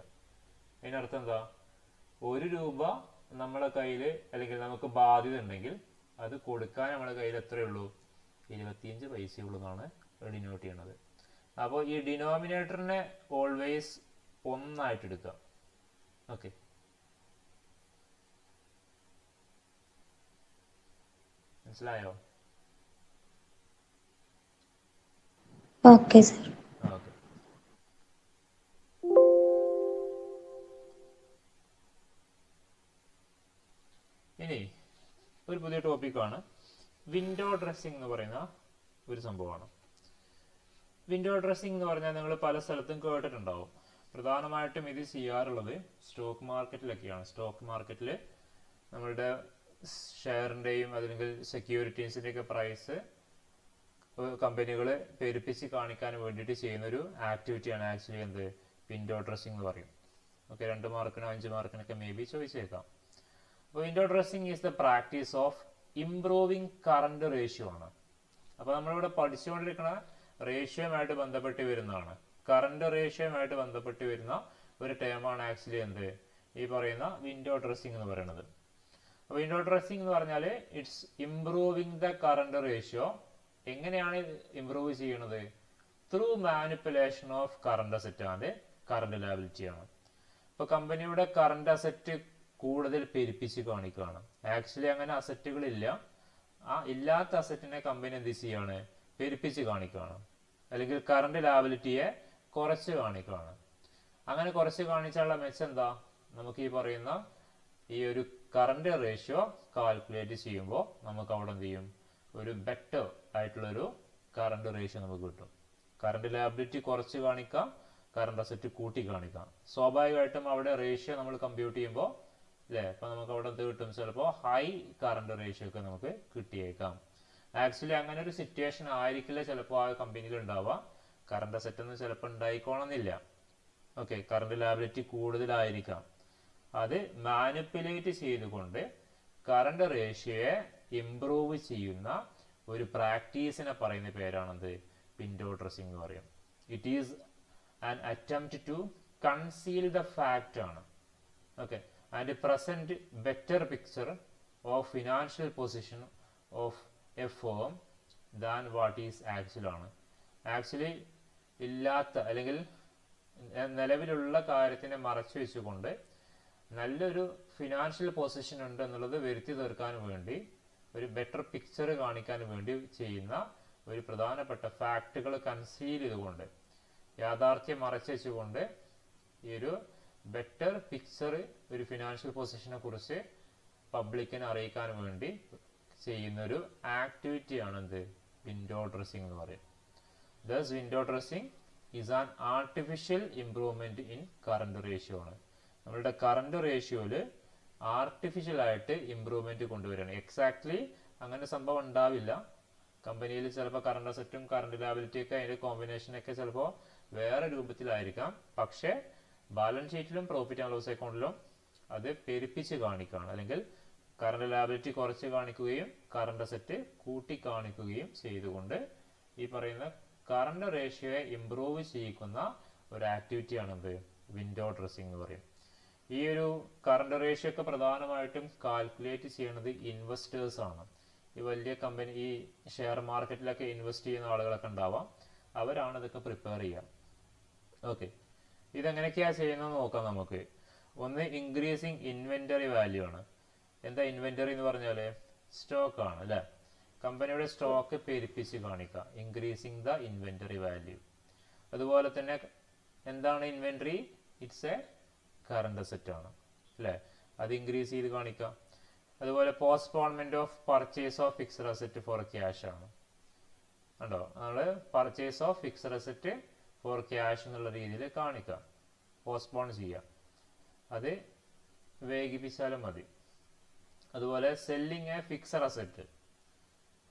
അതിനർത്ഥം എന്താ? 1 രൂപ നമ്മളെ കയ്യിൽ, അല്ലെങ്കിൽ നമുക്ക് ബാധ്യത ഉണ്ടെങ്കിൽ അത് കൊടുക്കാൻ നമ്മുടെ കയ്യിൽ എത്രയുള്ളൂ? 25 പൈസയുള്ളൂ എന്നാണ് ഡിനോട്ട് ചെയ്യണത്. അപ്പോൾ ഈ ഡിനോമിനേറ്ററിനെ ഓൾവേസ് 1 ആയിട്ട് എടുക്കുക. ഓക്കെ, മനസ്സിലായോ? Okay sir. ഓക്കെ. ഇനി ഒരു പുതിയ ടോപ്പിക്കാണ് വിൻഡോ ഡ്രസ്സിംഗ് എന്ന് പറയുന്ന ഒരു സംഭവമാണ്. വിൻഡോ ഡ്രസ്സിംഗ് എന്ന് പറഞ്ഞാൽ നിങ്ങൾ പല സ്ഥലത്തും കേട്ടിട്ടുണ്ടാവും. പ്രധാനമായിട്ടും ഇത് ചെയ്യാറുള്ളത് സ്റ്റോക്ക് മാർക്കറ്റിലൊക്കെയാണ്. സ്റ്റോക്ക് മാർക്കറ്റിൽ നമ്മളുടെ ഷെയറിൻ്റെയും അല്ലെങ്കിൽ സെക്യൂരിറ്റീസിൻ്റെയൊക്കെ പ്രൈസ് കമ്പനികൾ പെരുപ്പിച്ച് കാണിക്കാൻ വേണ്ടിയിട്ട് ചെയ്യുന്നൊരു ആക്ടിവിറ്റിയാണ് ആക്ച്വലി എന്ത് വിൻഡോ ഡ്രസ്സിംഗ് എന്ന് പറയും. ഓക്കെ, 2 മാർക്കിനോ 5 മാർക്കിനൊക്കെ മേ ബി ചോദിച്ചേക്കാം. അപ്പോൾ window dressing is the practice of improving current ratio ആണ്. അപ്പോൾ നമ്മളിവിടെ പഠിച്ചുകൊണ്ടിരിക്കുന്ന റേഷ്യോയുമായിട്ട് ബന്ധപ്പെട്ട് വരുന്നതാണ്. കറണ്ട് റേഷ്യോയുമായിട്ട് ബന്ധപ്പെട്ട് വരുന്ന ഒരു ടേമാണ് ആക്ച്വലി എന്ത് ഈ പറയുന്ന വിൻഡോ ഡ്രസ്സിംഗ് എന്ന് പറയുന്നത്. അപ്പോൾ വിൻഡോ ഡ്രസ്സിംഗ് എന്ന് പറഞ്ഞാൽ it's improving the current ratio. എങ്ങനെയാണ് ഇംപ്രൂവ് ചെയ്യുന്നത്? Through manipulation of current asset and current liability ആണ്. ഇപ്പോൾ കമ്പനിയുടെ കറണ്ട് അസറ്റ് കൂടുതൽ പെരുപ്പിച്ച് കാണിക്കുകയാണ്. ആക്ച്വലി അങ്ങനെ അസറ്റുകളില്ല. ആ ഇല്ലാത്ത അസറ്റിനെ കമ്പനി എന്ത് ചെയ്യാണ്? പെരുപ്പിച്ച് കാണിക്കുകയാണ്. അല്ലെങ്കിൽ കറണ്ട് ലയബിലിറ്റിയെ കുറച്ച് കാണിക്കുകയാണ്. അങ്ങനെ കുറച്ച് കാണിച്ചാലുള്ള മെച്ചം എന്താ? നമുക്ക് ഈ പറയുന്ന ഈ ഒരു കറണ്ട് റേഷ്യോ കാൽക്കുലേറ്റ് ചെയ്യുമ്പോൾ നമുക്ക് അവിടെ എന്ത് ചെയ്യും? ഒരു ബെറ്റർ ആയിട്ടുള്ളൊരു കറണ്ട് റേഷ്യോ നമുക്ക് കിട്ടും. കറണ്ട് ലയബിലിറ്റി കുറച്ച് കാണിക്കാം, കറണ്ട് അസറ്റ് കൂട്ടി കാണിക്കാം. സ്വാഭാവികമായിട്ടും അവിടെ റേഷ്യോ നമ്മൾ കമ്പ്യൂട്ട് ചെയ്യുമ്പോൾ അല്ലേ, അപ്പോൾ നമുക്ക് അവിടെ എന്ത് കിട്ടും? ചിലപ്പോൾ ഹൈ കറണ്ട് റേഷ്യോ ഒക്കെ നമുക്ക് കിട്ടിയേക്കാം. ആക്ച്വലി അങ്ങനെ ഒരു സിറ്റുവേഷൻ ആയിരിക്കില്ല ചിലപ്പോൾ ആ കമ്പനിയിൽ ഉണ്ടാവുക. കറണ്ട് അസറ്റ് ഒന്നും ചിലപ്പോൾ ഉണ്ടായിക്കോണമെന്നില്ല. ഓക്കെ, കറണ്ട് ലയബിലിറ്റി കൂടുതലായിരിക്കാം. അത് മാനിപ്പുലേറ്റ് ചെയ്തുകൊണ്ട് കറണ്ട് റേഷ്യോയെ ഇംപ്രൂവ് ചെയ്യുന്ന ഒരു പ്രാക്ടീസിനെ പറയുന്ന പേരാണെന്ത്? വിൻഡോ ഡ്രസ്സിംഗ് എന്ന് പറയും. It is an attempt to conceal the fact ആണ്. Okay, and present better picture of financial position of a firm than what is actual ആണ്. ആക്ച്വലി ഇല്ലാത്ത അല്ലെങ്കിൽ നിലവിലുള്ള കാര്യത്തിനെ മറച്ചു വെച്ചുകൊണ്ട് നല്ലൊരു ഫിനാൻഷ്യൽ പൊസിഷൻ ഉണ്ട് എന്നുള്ളത് വരുത്തി തീർക്കാൻ വേണ്ടി, ഒരു ബെറ്റർ പിക്ചർ കാണിക്കാൻ വേണ്ടി ചെയ്യുന്ന ഒരു പ്രധാനപ്പെട്ട ഫാക്റ്റുകൾ കൺസീൽ ചെയ്തുകൊണ്ട്, യാഥാർത്ഥ്യം മറച്ചു വെച്ചുകൊണ്ട് ഈ ഒരു ബെറ്റർ പിക്ചർ ഒരു ഫിനാൻഷ്യൽ പൊസിഷനെ കുറിച്ച് പബ്ലിക്കിനെ അറിയിക്കാൻ വേണ്ടി ചെയ്യുന്നൊരു ആക്ടിവിറ്റിയാണ് എന്ത്? വിൻഡോ ഡ്രസ്സിംഗ് എന്ന് പറയും. Thus window dressing is an artificial improvement in current ratio ആണ്. നമ്മളുടെ കറണ്ട് റേഷ്യോയിൽ ആർട്ടിഫിഷ്യൽ ആയിട്ട് ഇംപ്രൂവ്മെന്റ് കൊണ്ടുവരികയാണ്. എക്സാക്ട്ലി അങ്ങനെ സംഭവം ഉണ്ടാവില്ല. കമ്പനിയിൽ ചിലപ്പോൾ കറണ്ട് അസറ്റും കറണ്ട് ലയബിലിറ്റി ഒക്കെ അതിന്റെ കോമ്പിനേഷനൊക്കെ ചിലപ്പോൾ വേറെ രൂപത്തിലായിരിക്കാം. പക്ഷേ ബാലൻസ് ഷീറ്റിലും പ്രോഫിറ്റ് ആൻഡ് ലോസ് അക്കൗണ്ടിലും അത് പെരുപ്പിച്ച് കാണിക്കുകയാണ്. അല്ലെങ്കിൽ കറണ്ട് ലയബിലിറ്റി കുറച്ച് കാണിക്കുകയും കറണ്ട് അസറ്റ് കൂട്ടി കാണിക്കുകയും ചെയ്തുകൊണ്ട് ഈ പറയുന്ന കറണ്ട് റേഷ്യോയെ ഇംപ്രൂവ് ചെയ്യിക്കുന്ന ഒരു ആക്ടിവിറ്റിയാണ് എന്ത്? വിൻഡോ ഡ്രസ്സിംഗ് എന്ന് പറയും. ഈ ഒരു കറണ്ട് റേഷ്യോ ഒക്കെ പ്രധാനമായിട്ടും കാൽക്കുലേറ്റ് ചെയ്യുന്നത് ഇൻവെസ്റ്റേഴ്സ് ആണ്. ഈ വലിയ കമ്പനി, ഈ ഷെയർ മാർക്കറ്റിലൊക്കെ ഇൻവെസ്റ്റ് ചെയ്യുന്ന ആളുകളൊക്കെ ഉണ്ടാവാം. അവരാണ് ഇതൊക്കെ പ്രിപ്പയർ ചെയ്യുക. ഓക്കെ, ഇതെങ്ങനെയൊക്കെയാണ് ചെയ്യുന്നത് നോക്കാം നമുക്ക്. ഒന്ന് ഇൻക്രീസിങ് ഇൻവെന്ററി വാല്യൂ ആണ്. എന്താ ഇൻവെന്ററി എന്ന് പറഞ്ഞാൽ? സ്റ്റോക്ക് ആണ് അല്ലേ? കമ്പനിയുടെ സ്റ്റോക്ക് പെരുപ്പിച്ച് കാണിക്കുക, ഇൻക്രീസിങ് ദ ഇൻവെന്ററി വാല്യൂ. അതുപോലെ തന്നെ എന്താണ് inventory? It's A current asset ആണ് അല്ലേ? അത് ഇൻക്രീസ് ചെയ്ത് കാണിക്കാം. അതുപോലെ postponement of purchase of fixed asset for cash ആണ്. കണ്ടോ, നമ്മൾ purchase of fixed asset for cash എന്നുള്ള രീതിയിൽ കാണിക്കാം, പോസ്റ്റ്പോൺ ചെയ്യാം. അത് വേഗിപ്പിച്ചാലും മതി. അതുപോലെ സെല്ലിങ് എ ഫിക്സഡ് അസറ്റ്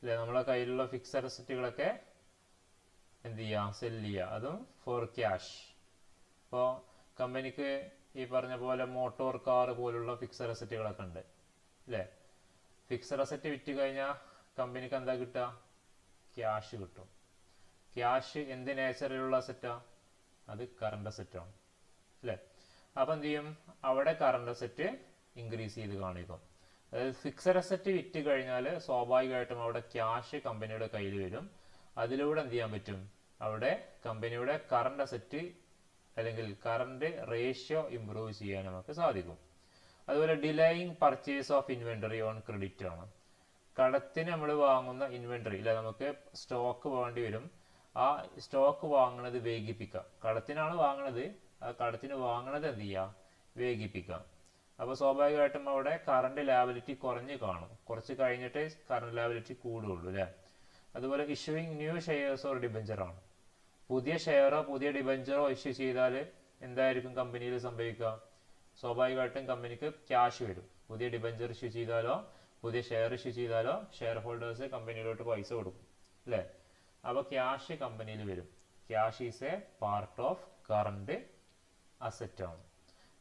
അല്ലേ, നമ്മളെ കയ്യിലുള്ള ഫിക്സഡ് അസറ്റുകളൊക്കെ എന്ത് ചെയ്യുക? സെല് ചെയ്യുക, അതും ഫോർ ക്യാഷ്. ഇപ്പോൾ കമ്പനിക്ക് ഈ പറഞ്ഞ പോലെ മോട്ടോർ കാർ പോലുള്ള ഫിക്സഡ് അസറ്റുകളൊക്കെ ഉണ്ട് അല്ലേ? ഫിക്സഡ് അസറ്റ് വിറ്റ് കഴിഞ്ഞാൽ കമ്പനിക്ക് എന്താ കിട്ടുക? ക്യാഷ് കിട്ടും. ക്യാഷ് എന്ത് നേച്ചറിലുള്ള അസറ്റാ? അത് കറണ്ട് അസറ്റാണ് അല്ലേ? അപ്പം എന്ത് ചെയ്യും? അവിടെ കറണ്ട് അസറ്റ് ഇൻക്രീസ് ചെയ്ത് കാണിക്കും. അതായത് ഫിക്സഡ് അസറ്റ് വിറ്റ് കഴിഞ്ഞാൽ സ്വാഭാവികമായിട്ടും അവിടെ ക്യാഷ് കമ്പനിയുടെ കയ്യിൽ വരും. അതിലൂടെ എന്ത് ചെയ്യാൻ പറ്റും? അവിടെ കമ്പനിയുടെ കറണ്ട് അസറ്റ് അല്ലെങ്കിൽ കറണ്ട് റേഷ്യോ ഇംപ്രൂവ് ചെയ്യാൻ നമുക്ക് സാധിക്കും. അതുപോലെ delaying purchase of inventory on credit ആണ്. കടത്തിന് നമ്മൾ വാങ്ങുന്ന ഇൻവെന്ററി ഇല്ല, നമുക്ക് സ്റ്റോക്ക് വേണ്ടി വരും. ആ സ്റ്റോക്ക് വാങ്ങുന്നത് വേഗിപ്പിക്കാം. കടത്തിനാണ് വാങ്ങണത്, ആ കടത്തിന് വാങ്ങണത് എന്ത് ചെയ്യാം, വേഗിപ്പിക്കാം. അപ്പോൾ സ്വാഭാവികമായിട്ടും അവിടെ കറണ്ട് ലാബിലിറ്റി കുറഞ്ഞ് കാണും. കുറച്ച് കഴിഞ്ഞിട്ട് കറണ്ട് ലാബിലിറ്റി കൂടുകയുള്ളൂ അല്ലേ. അതുപോലെ issuing new shares or debenture ആണ്. പുതിയ ഷെയറോ പുതിയ ഡിബഞ്ചറോ ഇഷ്യൂ ചെയ്താൽ എന്തായിരിക്കും കമ്പനിയിൽ സംഭവിക്കുക? സ്വാഭാവികമായിട്ടും കമ്പനിക്ക് ക്യാഷ് വരും. പുതിയ ഡിബഞ്ചർ ഇഷ്യൂ ചെയ്താലോ പുതിയ ഷെയർ ഇഷ്യൂ ചെയ്താലോ ഷെയർ ഹോൾഡേഴ്സ് കമ്പനിയിലോട്ട് പൈസ കൊടുക്കും അല്ലേ. അപ്പോൾ ക്യാഷ് കമ്പനിയിൽ വരും. Cash is A part of current asset ആണ്.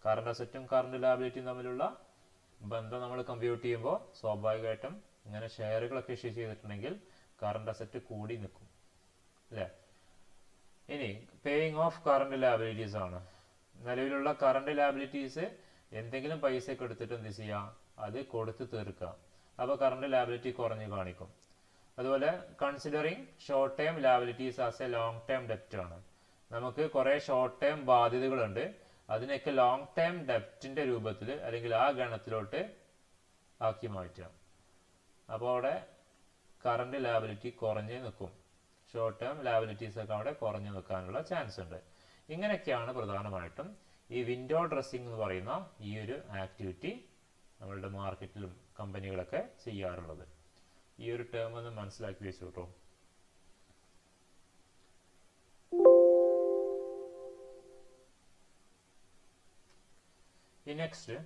കറണ്ട് അസറ്റും കറണ്ട് ലാബിലിറ്റിയും തമ്മിലുള്ള ബന്ധം നമ്മൾ കമ്പ്യൂട്ട് ചെയ്യുമ്പോൾ സ്വാഭാവികമായിട്ടും ഇങ്ങനെ ഷെയറുകളൊക്കെ ഇഷ്യൂ ചെയ്തിട്ടുണ്ടെങ്കിൽ കറണ്ട് അസറ്റ് കൂടി നിൽക്കും അല്ലേ. ഇനി പേയിങ് ഓഫ് കറണ്ട് ലാബിലിറ്റീസ് ആണ്. നിലവിലുള്ള കറണ്ട് ലാബിലിറ്റീസ് എന്തെങ്കിലും പൈസയൊക്കെ എടുത്തിട്ട് എന്ത് ചെയ്യാം, അത് കൊടുത്ത് തീർക്കുക. അപ്പോൾ കറണ്ട് ലാബിലിറ്റി കുറഞ്ഞ് കാണിക്കും. അതുപോലെ considering short term liabilities as a long term ഡെപ്റ്റ് ആണ്. നമുക്ക് കുറേ ഷോർട്ട് ടേം ബാധ്യതകളുണ്ട്, അതിനൊക്കെ ലോങ് ടേം ഡെപ്റ്റിന്റെ രൂപത്തിൽ അല്ലെങ്കിൽ ആ ഗണത്തിലോട്ട് ആക്കി മാറ്റാം. അപ്പോൾ അവിടെ കറണ്ട് ലാബിലിറ്റി കുറഞ്ഞ് നിൽക്കും. ഷോർട്ട് ടേം ലാബിലിറ്റീസ് ഒക്കെ അവിടെ കുറഞ്ഞു നിൽക്കാനുള്ള ചാൻസ് ഉണ്ട്. ഇങ്ങനെയൊക്കെയാണ് പ്രധാനമായിട്ടും ഈ വിൻഡോ ഡ്രസ്സിംഗ് എന്ന് പറയുന്ന ഈ ഒരു ആക്ടിവിറ്റി നമ്മളുടെ മാർക്കറ്റിലും കമ്പനികളൊക്കെ ചെയ്യാറുള്ളത്. ഈ ഒരു ടേം ഒന്ന് മനസ്സിലാക്കി വെച്ചു കേട്ടോ. ഈ നെക്സ്റ്റ്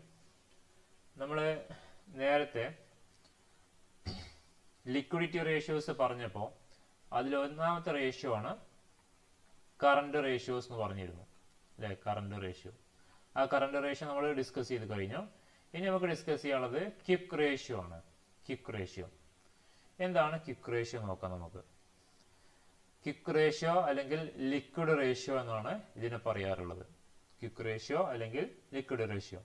നമ്മൾ നേരത്തെ ലിക്വിഡിറ്റി റേഷ്യോസ് പറഞ്ഞപ്പോൾ അതിൽ ഒന്നാമത്തെ റേഷ്യോ ആണ് കറണ്ട് റേഷ്യോസ് എന്ന് പറഞ്ഞിരുന്നു അല്ലേ. കറണ്ട് റേഷ്യോ, ആ കറണ്ട് റേഷ്യോ നമ്മൾ ഡിസ്കസ് ചെയ്ത് കഴിഞ്ഞു. ഇനി നമുക്ക് ഡിസ്കസ് ചെയ്യാനുള്ളത് ക്വിക്ക് റേഷ്യോ ആണ്. ക്വിക്ക് റേഷ്യോ എന്താണ്? ക്വിക്ക് റേഷ്യോ നോക്കാം നമുക്ക്. ക്വിക്ക് റേഷ്യോ അല്ലെങ്കിൽ ലിക്വിഡ് റേഷ്യോ എന്നാണ് ഇതിനെ പറയാറുള്ളത്. ക്വിക്ക് റേഷ്യോ അല്ലെങ്കിൽ liquid ratio.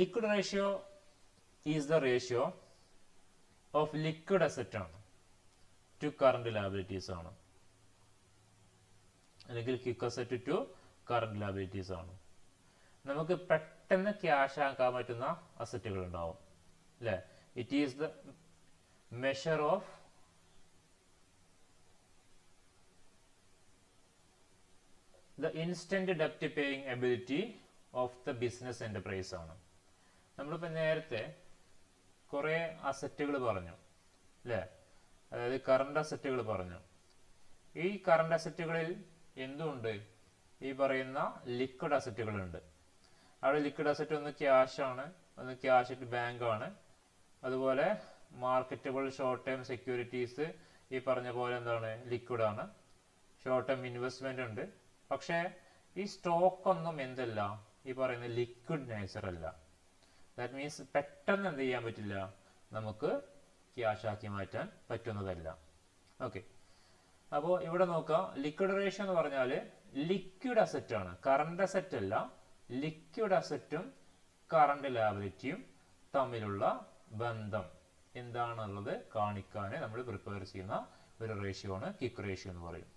Liquid ratio is the ratio of liquid asset ആണ് ടു കറണ്ട് ലാബിലിറ്റീസ് ആണ്, അല്ലെങ്കിൽ quick asset to current liabilities ആണ്. നമുക്ക് പെട്ടെന്ന് ക്യാഷ് ആക്കാൻ പറ്റുന്ന അസറ്റുകൾ ഉണ്ടാവും അല്ലേ. It is the measure of the instant ഡെപ്റ്റ് paying ability of the business enterprise ആണ്. നമ്മളിപ്പോൾ നേരത്തെ കുറേ അസറ്റുകൾ പറഞ്ഞു അല്ലേ, അതായത് കറണ്ട് അസറ്റുകൾ പറഞ്ഞു. ഈ കറണ്ട് അസറ്റുകളിൽ എന്തുണ്ട്? ഈ പറയുന്ന ലിക്വിഡ് അസറ്റുകളുണ്ട്. അവിടെ ലിക്വിഡ് അസറ്റ് ഒന്ന് ക്യാഷ് ആണ്, ഒന്ന് ക്യാഷ് അറ്റ് ബാങ്ക് ആണ്. അതുപോലെ മാർക്കറ്റബിൾ ഷോർട്ട് ടേം സെക്യൂരിറ്റീസ് ഈ പറഞ്ഞ പോലെ എന്താണ്, ലിക്വിഡ് ആണ്. ഷോർട്ട് ടേം ഇൻവെസ്റ്റ്മെന്റ് ഉണ്ട്. പക്ഷേ ഈ സ്റ്റോക്ക് ഒന്നും എന്തല്ല, ഈ പറയുന്ന ലിക്വിഡ് നേച്ചർ അല്ല. ദാറ്റ് മീൻസ് പെട്ടെന്ന് എന്ത് ചെയ്യാൻ പറ്റില്ല, നമുക്ക് ക്യാഷ് ആക്കി മാറ്റാൻ പറ്റുന്നതല്ല. ഓക്കെ, അപ്പോൾ ഇവിടെ നോക്കാം. ലിക്വിഡ് റേഷ്യോ എന്ന് പറഞ്ഞാൽ ലിക്വിഡ് അസറ്റ് ആണ്, കറണ്ട് അസറ്റ് അല്ല. ലിക്വിഡ് അസറ്റും കറണ്ട് ലാബിലിറ്റിയും തമ്മിലുള്ള ബന്ധം എന്താണെന്നുള്ളത് കാണിക്കാൻ നമ്മൾ പ്രിപ്പയർ ചെയ്യുന്ന ഒരു റേഷ്യോ ആണ് ക്വിക്ക് റേഷ്യോ എന്ന് പറയും.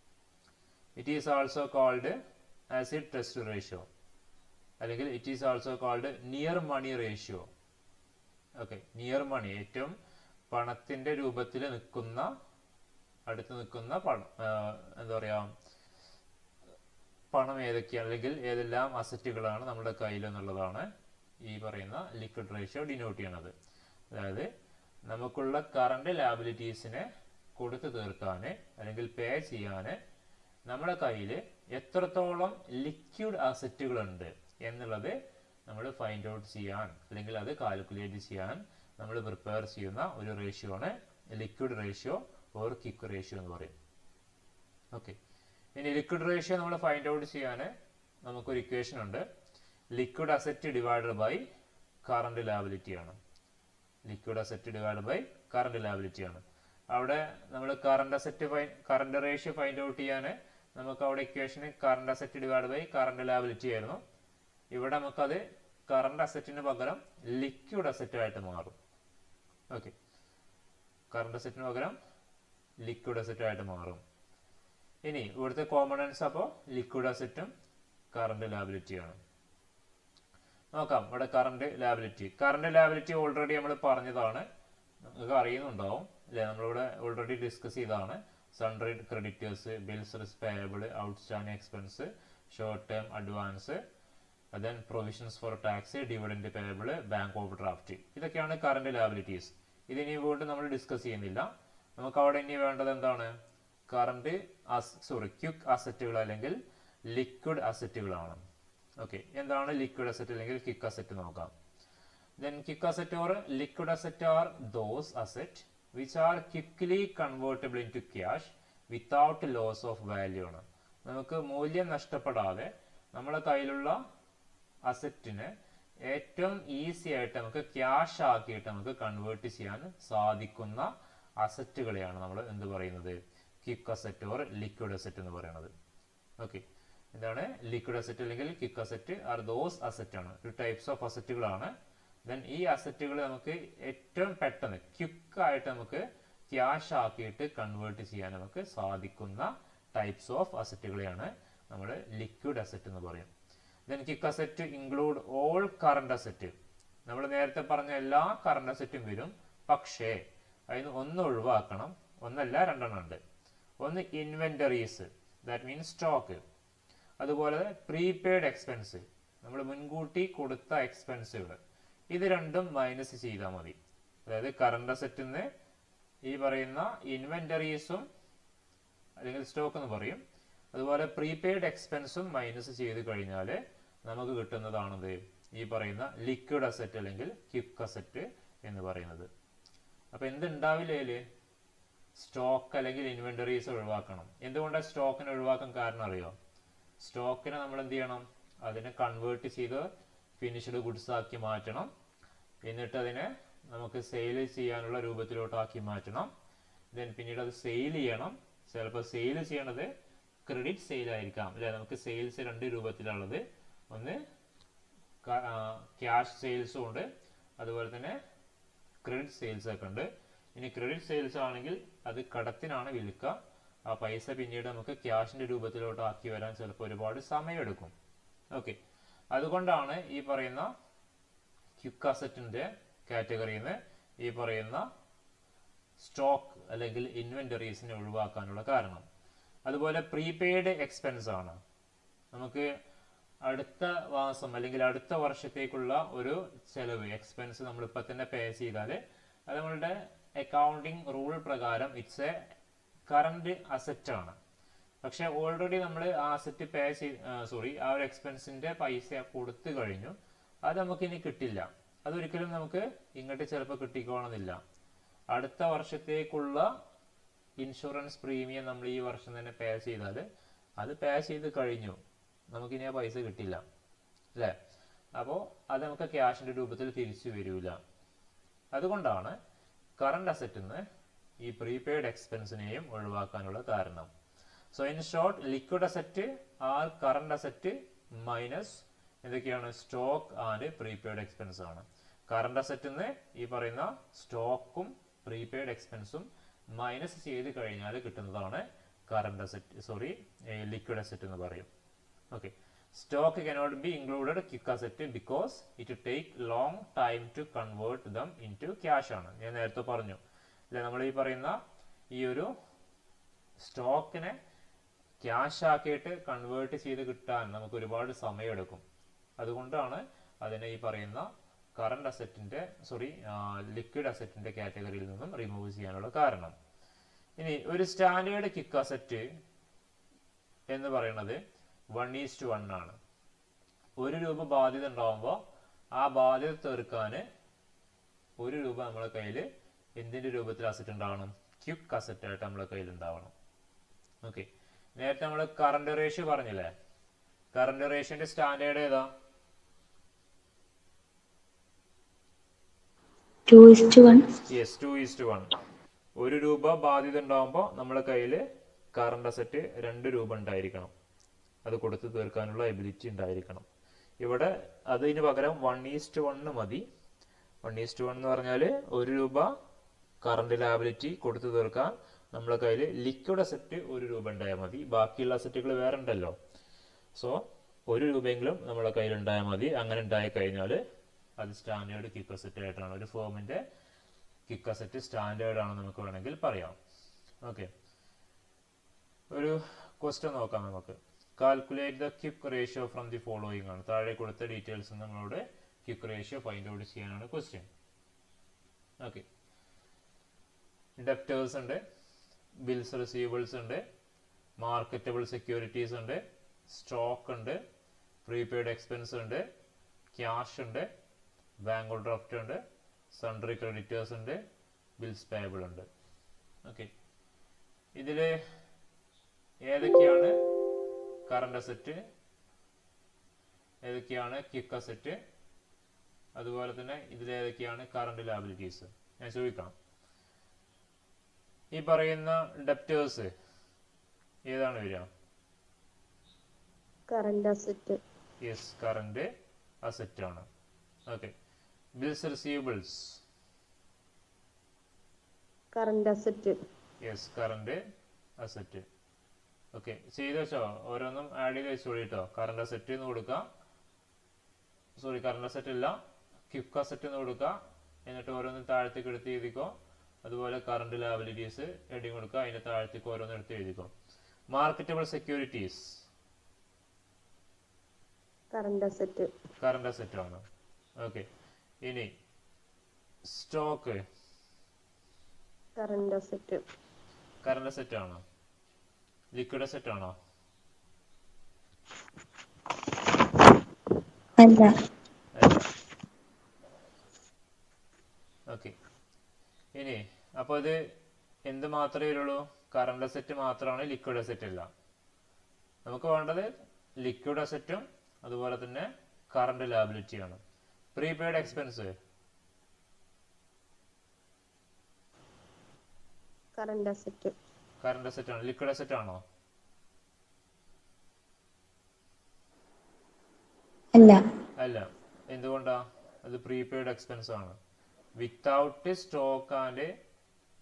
It is also called acid test ratio, അല്ലെങ്കിൽ it is also called near money ratio. Okay, near money, ഏറ്റവും പണത്തിന്റെ രൂപത്തിൽ നിൽക്കുന്ന, അടുത്ത് നിൽക്കുന്ന പണം, എന്താ പറയാ, പണം ഏതൊക്കെയാണ് അല്ലെങ്കിൽ ഏതെല്ലാം അസറ്റുകളാണ് നമ്മുടെ കയ്യിൽ എന്നുള്ളതാണ് ഈ പറയുന്ന ലിക്വിഡ് റേഷ്യോ ഡിനോട്ട് ചെയ്യണത്. അതായത് നമുക്കുള്ള കറണ്ട് ലാബിലിറ്റീസിനെ കൊടുത്തു തീർക്കാൻ അല്ലെങ്കിൽ പേ ചെയ്യാൻ നമ്മുടെ കയ്യിൽ എത്രത്തോളം ലിക്വിഡ് അസറ്റുകളുണ്ട് എന്നുള്ളത് നമ്മൾ ഫൈൻഡ് ഔട്ട് ചെയ്യാൻ അല്ലെങ്കിൽ അത് കാൽക്കുലേറ്റ് ചെയ്യാൻ നമ്മൾ പ്രിപ്പയർ ചെയ്യുന്ന ഒരു റേഷ്യോ ആണ് liquid ratio or quick ratio എന്ന് പറയും. ഓക്കെ, ഇനി ലിക്വിഡ് റേഷ്യോ നമ്മൾ ഫൈൻഡ് ഔട്ട് ചെയ്യാൻ നമുക്കൊരു ഇക്വേഷൻ ഉണ്ട്. Liquid asset divided by current liability ആണ്. Liquid asset divided by current liability ആണ്. അവിടെ നമ്മൾ കറണ്ട് റേഷ്യോ ഫൈൻഡ് ഔട്ട് ചെയ്യാൻ നമുക്ക് അവിടെ ഇക്വേഷന് current asset divide by current liability ആയിരുന്നു. ഇവിടെ നമുക്കത് കറണ്ട് അസറ്റിന് പകരം ലിക്വിഡ് അസറ്റ് ആയിട്ട് മാറും. ഓക്കെ, കറണ്ട് അസറ്റിന് പകരം ലിക്വിഡ് അസറ്റ് ആയിട്ട് മാറും. ഇനി ഇവിടുത്തെ കോമ്പണൻസ് അപ്പോൾ ലിക്വിഡ് അസറ്റും കറണ്ട് ലാബിലിറ്റിയാണ്. നോക്കാം. ഇവിടെ കറണ്ട് ലാബിലിറ്റി ഓൾറെഡി നമ്മൾ പറഞ്ഞതാണ്, നിങ്ങൾക്ക് അറിയുന്നുണ്ടാവും അല്ലേ? നമ്മളിവിടെ ഓൾറെഡി ഡിസ്കസ് ചെയ്തതാണ്. Sundry creditors, bills payable, outstanding expense, short term advance, then provisions for tax, dividend payable, bank over draft. ഇതൊക്കെയാണ് കറണ്ട് ലാബിലിറ്റീസ്. ഇതിനി വീണ്ടും നമ്മൾ ഡിസ്കസ് ചെയ്യുന്നില്ല. നമുക്ക് അവിടെ ഇനി വേണ്ടത് എന്താണ്? ക്വിക്ക് അസറ്റുകൾ അല്ലെങ്കിൽ ലിക്വിഡ് അസറ്റുകളാണ്. ഓക്കെ, എന്താണ് ലിക്വിഡ് അസറ്റ് അല്ലെങ്കിൽ ക്വിക്ക് അസറ്റ് നോക്കാം. Then quick asset or liquid asset are those assets which are quickly convertible into cash without loss of value ആണ്. നമുക്ക് മൂല്യം നഷ്ടപ്പെടാതെ നമ്മുടെ കയ്യിലുള്ള അസറ്റിനെ ഏറ്റവും ഈസി ആയിട്ട് നമുക്ക് ക്യാഷ് ആക്കിയിട്ട് നമുക്ക് കൺവേർട്ട് ചെയ്യാൻ സാധിക്കുന്ന അസറ്റുകളെയാണ് നമ്മൾ എന്ത് പറയുന്നത്? Quick asset or liquid asset എന്ന് പറയുന്നത്. ഓക്കെ, എന്താണ് ലിക്വിഡ് അസറ്റ് അല്ലെങ്കിൽ quick asset? Are those asset ആണ്, ഒരു ടൈപ്സ് ഓഫ് അസറ്റുകളാണ്. ദെൻ ഈ അസറ്റുകൾ നമുക്ക് ഏറ്റവും പെട്ടെന്ന് ക്വിക്കായിട്ട് നമുക്ക് ക്യാഷ് ആക്കിയിട്ട് കൺവേർട്ട് ചെയ്യാൻ നമുക്ക് സാധിക്കുന്ന ടൈപ്സ് ഓഫ് അസറ്റുകളെയാണ് നമ്മൾ ലിക്വിഡ് അസറ്റ് എന്ന് പറയും. Then quick asset include all current asset. നമ്മൾ നേരത്തെ പറഞ്ഞ എല്ലാ കറണ്ട് അസറ്റും വരും, പക്ഷേ അതിന് ഒന്ന് ഒഴിവാക്കണം. ഒന്നല്ല, രണ്ടെണ്ണം ഉണ്ട്. ഒന്ന് ഇൻവെന്ററീസ്, ദാറ്റ് മീൻസ് സ്റ്റോക്ക്. അതുപോലെ പ്രീപെയ്ഡ് എക്സ്പെൻസ്, നമ്മൾ മുൻകൂട്ടി കൊടുത്ത എക്സ്പെൻസുകൾ. ഇത് രണ്ടും മൈനസ് ചെയ്താൽ മതി. അതായത് കറണ്ട് അസറ്റിൽ നിന്ന് ഈ പറയുന്ന ഇൻവെന്ററീസും അല്ലെങ്കിൽ സ്റ്റോക്ക് എന്ന് പറയും, അതുപോലെ പ്രീപെയ്ഡ് എക്സ്പെൻസും മൈനസ് ചെയ്ത് കഴിഞ്ഞാൽ നമുക്ക് കിട്ടുന്നതാണത് ഈ പറയുന്ന ലിക്വിഡ് അസറ്റ് അല്ലെങ്കിൽ ക്വിക്ക് അസറ്റ് എന്ന് പറയുന്നത്. അപ്പൊ എന്തുണ്ടാവില്ല അതില്? സ്റ്റോക്ക് അല്ലെങ്കിൽ ഇൻവെന്ററീസ് ഒഴിവാക്കണം. എന്തുകൊണ്ടാണ് സ്റ്റോക്കിനെ ഒഴിവാക്കാൻ കാരണം അറിയോ? സ്റ്റോക്കിനെ നമ്മൾ എന്ത് ചെയ്യണം? അതിനെ കൺവേർട്ട് ചെയ്ത് ഫിനിഷ്ഡ് ഗുഡ്സ് ആക്കി മാറ്റണം. എന്നിട്ട് അതിനെ നമുക്ക് സെയിൽ ചെയ്യാനുള്ള രൂപത്തിലോട്ടാക്കി മാറ്റണം. ദെൻ പിന്നീട് അത് സെയിൽ ചെയ്യണം. ചിലപ്പോൾ സെയിൽ ചെയ്യണത് ക്രെഡിറ്റ് സെയിൽ ആയിരിക്കാം അല്ലെ? നമുക്ക് സെയിൽസ് രണ്ട് രൂപത്തിലുള്ളത്. ഒന്ന് ക്യാഷ് സെയിൽസും ഉണ്ട്, അതുപോലെ തന്നെ ക്രെഡിറ്റ് സെയിൽസ് ഒക്കെ ഉണ്ട്. ഇനി ക്രെഡിറ്റ് സെയിൽസ് ആണെങ്കിൽ അത് കടത്തിനാണ് വിൽക്കുക. ആ പൈസ പിന്നീട് നമുക്ക് ക്യാഷിന്റെ രൂപത്തിലോട്ട് ആക്കി വരാൻ ചിലപ്പോൾ ഒരുപാട് സമയമെടുക്കും. ഓക്കെ, അതുകൊണ്ടാണ് ഈ പറയുന്ന ക്വിക്ക് അസറ്റിന്റെ കാറ്റഗറിയിൽ നിന്ന് ഈ പറയുന്ന സ്റ്റോക്ക് അല്ലെങ്കിൽ ഇൻവെന്ററീസിനെ ഒഴിവാക്കാനുള്ള കാരണം. അതുപോലെ പ്രീപെയ്ഡ് എക്സ്പെൻസ് ആണ്. നമുക്ക് അടുത്ത മാസം അല്ലെങ്കിൽ അടുത്ത വർഷത്തേക്കുള്ള ഒരു ചെലവ് എക്സ്പെൻസ് നമ്മൾ ഇപ്പൊ തന്നെ പേ ചെയ്താൽ അത് നമ്മളുടെ അക്കൗണ്ടിങ് റൂൾ പ്രകാരം ഇറ്റ്സ് എ കറന്റ് അസറ്റ് ആണ്. പക്ഷെ ഓൾറെഡി നമ്മൾ ആ അസറ്റ് പേ ആ ഒരു എക്സ്പെൻസിന്റെ പൈസ കൊടുത്തു കഴിഞ്ഞു. അത് നമുക്ക് ഇനി കിട്ടില്ല. അതൊരിക്കലും നമുക്ക് ഇങ്ങോട്ട് ചിലപ്പോൾ കിട്ടിക്കോണമെന്നില്ല. അടുത്ത വർഷത്തേക്കുള്ള ഇൻഷുറൻസ് പ്രീമിയം നമ്മൾ ഈ വർഷം തന്നെ പേ ചെയ്താൽ അത് പേ ചെയ്ത് കഴിഞ്ഞു, നമുക്കിനി ആ പൈസ കിട്ടില്ല അല്ലേ? അപ്പോൾ അത് നമുക്ക് ക്യാഷിന്റെ രൂപത്തിൽ തിരിച്ചു വരില്ല. അതുകൊണ്ടാണ് കറണ്ട് അസറ്റിൽ നിന്ന് ഈ പ്രീപെയ്ഡ് എക്സ്പെൻസിനെയും ഒഴിവാക്കാനുള്ള കാരണം. So in short, liquid asset are current asset minus എന്തൊക്കെയാണ്? സ്റ്റോക്ക് ആൻഡ് പ്രീപെയ്ഡ് എക്സ്പെൻസ് ആണ്. കറണ്ട് അസറ്റിൽ നിന്ന് ഈ പറയുന്ന സ്റ്റോക്കും പ്രീപെയ്ഡ് എക്സ്പെൻസും മൈനസ് ചെയ്ത് കഴിഞ്ഞാൽ കിട്ടുന്നതാണ് കറണ്ട് അസറ്റ് ലിക്വിഡ് അസറ്റ് എന്ന് പറയും. Okay, stock cannot be included quick asset because it take long time to convert them into cash ആണ്. ഞാൻ നേരത്തെ പറഞ്ഞു അല്ലെ, നമ്മൾ ഈ പറയുന്ന ഈ ഒരു സ്റ്റോക്കിനെ ക്യാഷ് ആക്കിയിട്ട് കൺവേർട്ട് ചെയ്ത് കിട്ടാൻ നമുക്ക് ഒരുപാട് സമയമെടുക്കും. അതുകൊണ്ടാണ് അതിനെ ഈ പറയുന്ന കറണ്ട് അസറ്റിന്റെ ലിക്വിഡ് അസറ്റിന്റെ കാറ്റഗറിയിൽ നിന്നും റിമൂവ് ചെയ്യാനുള്ള കാരണം. ഇനി ഒരു സ്റ്റാൻഡേർഡ് ക്വിക്ക് അസറ്റ് എന്ന് പറയുന്നത് 1:1 ആണ്. 1 രൂപ ബാധ്യത ഉണ്ടാവുമ്പോൾ ആ ബാധ്യത തീർക്കാൻ 1 രൂപ നമ്മളെ കയ്യിൽ എന്തിന്റെ രൂപത്തിൽ അസറ്റ് ഉണ്ടാവണം? ക്വിക്ക് അസറ്റ് ആയിട്ട് നമ്മളെ കയ്യിൽ ഉണ്ടാവണം. ഓക്കെ, നേരത്തെ നമ്മൾ കറണ്ട് റേഷ്യോ പറഞ്ഞില്ലേ? കറണ്ട് റേഷ്യോന്റെ സ്റ്റാൻഡേർഡ് ഏതാ? 2:1. യെസ്, 2:1. 1 രൂപ ബാധ്യത ഉണ്ടാവുമ്പോൾ നമ്മളെ കയ്യിൽ കറണ്ട് അസറ്റ് 2 രൂപ ഉണ്ടായിരിക്കണം. അത് കൊടുത്തു തീർക്കാനുള്ള എബിലിറ്റി ഉണ്ടായിരിക്കണം. ഇവിടെ അതിന് പകരം 1:1 മതി. 1:1 എന്ന് പറഞ്ഞാൽ 1 രൂപ കറണ്ട് ലാബിലിറ്റി കൊടുത്തു തീർക്കാൻ നമ്മളെ കയ്യിൽ ലിക്വിഡ് അസറ്റ് 1 രൂപ ഉണ്ടായാൽ മതി. ബാക്കിയുള്ള അസറ്റുകൾ വേറെ ഉണ്ടല്ലോ. സോ രൂപയെങ്കിലും നമ്മുടെ കയ്യിൽ ഉണ്ടായാൽ മതി. അങ്ങനെ ഉണ്ടായി കഴിഞ്ഞാൽ അത് സ്റ്റാൻഡേർഡ് ക്വിക്ക് അസറ്റ് ആയിട്ടാണ്, ഒരു ഫേമിൻ്റെ ക്വിക്ക് അസറ്റ് സ്റ്റാൻഡേർഡ് ആണ് നമുക്ക് വേണമെങ്കിൽ പറയാം. ഓക്കെ, ഒരു ക്വസ്റ്റ്യൻ നോക്കാം നമുക്ക്. Calculate the quick ratio from the following ആണ്. താഴെ കൊടുത്ത ഡീറ്റെയിൽസ് നമ്മളോട് ക്വിക്ക് റേഷ്യോ ഫൈൻഡ് ഔട്ട് ചെയ്യാനാണ് ക്വസ്റ്റ്യൻ. ഓക്കെ, ഡെപ്റ്റേഴ്സ് ഉണ്ട്, ബിൽസ് റിസീവബിൾസ് ഉണ്ട്, മാർക്കറ്റബിൾ സെക്യൂരിറ്റീസ് ഉണ്ട്, സ്റ്റോക്ക് ഉണ്ട്, പ്രീപെയ്ഡ് എക്സ്പെൻസ് ഉണ്ട്, ക്യാഷ് ഉണ്ട്, ബാങ്ക് ഓവർഡ്രാഫ്റ്റ് ഉണ്ട്, സൺട്രി ക്രെഡിറ്റേഴ്സ് ഉണ്ട്, ബിൽസ് പേയബിൾ ഉണ്ട്. ഓക്കെ, ഇതിൽ ഏതൊക്കെയാണ് കറണ്ട് അസറ്റ്, ഏതൊക്കെയാണ് ക്വിക്ക് അസറ്റ്, അതുപോലെ തന്നെ ഇതിലേതൊക്കെയാണ് കറണ്ട് ലയബിലിറ്റീസ് ഞാൻ ചോദിക്കാം. ഈ പറയുന്ന ഡെപ്റ്റേഴ്സ് ഏതാണ് വരിക? Current asset. Yes, current asset ആണ്. Okay, bills receivables. Current asset. Yes, current asset. Okay, ചെയ്ത് വെച്ചോ, ഓരോന്നും ആഡ് ചെയ്ത് വെച്ചോളൂ കേട്ടോ. കറണ്ട് അസറ്റ് എന്ന് കൊടുക്കാം, സോറി കറണ്ട് അസറ്റ് ഇല്ല, ക്വിക്ക് അസറ്റ് എന്ന് കൊടുക്കുക, എന്നിട്ട് ഓരോന്നും താഴത്തേക്ക് എടുത്ത് എഴുതിക്കോ. അതുപോലെ കറണ്ട് ലയബിലിറ്റീസ് ഹെഡിങ് കൊടുക്കുക, അതിന്റെ താഴത്തേക്ക് ഓരോന്നും എടുത്ത് എഴുതിക്കോ. Marketable securities current asset. Current asset ആണ്. ഓക്കെ, ഇനി stock current asset. Current asset ആണോ? ലിക്വിഡ് അസറ്റ് ആണോ? അല്ല. അല്ല. ഓക്കെ, ഇനി അപ്പോൾ ഇത് എന്ത് മാത്രമേ വരുള്ളൂ? കറണ്ട് അസറ്റ് മാത്രമാണ്, ലിക്വിഡ് അസറ്റ് അല്ല. നമുക്ക് വേണ്ടത് ലിക്വിഡ് അസറ്റും അതുപോലെ തന്നെ കറണ്ട് ലയബിലിറ്റിയാണ്. Prepaid expense current asset. Current asset ആണ്. ലിക്വിഡ് അസറ്റ് ആണോ? അല്ല. അല്ല. എന്തുകൊണ്ടാ? അത് പ്രീപെയ്ഡ് എക്സ്പെൻസ് ആണ്. Without stock and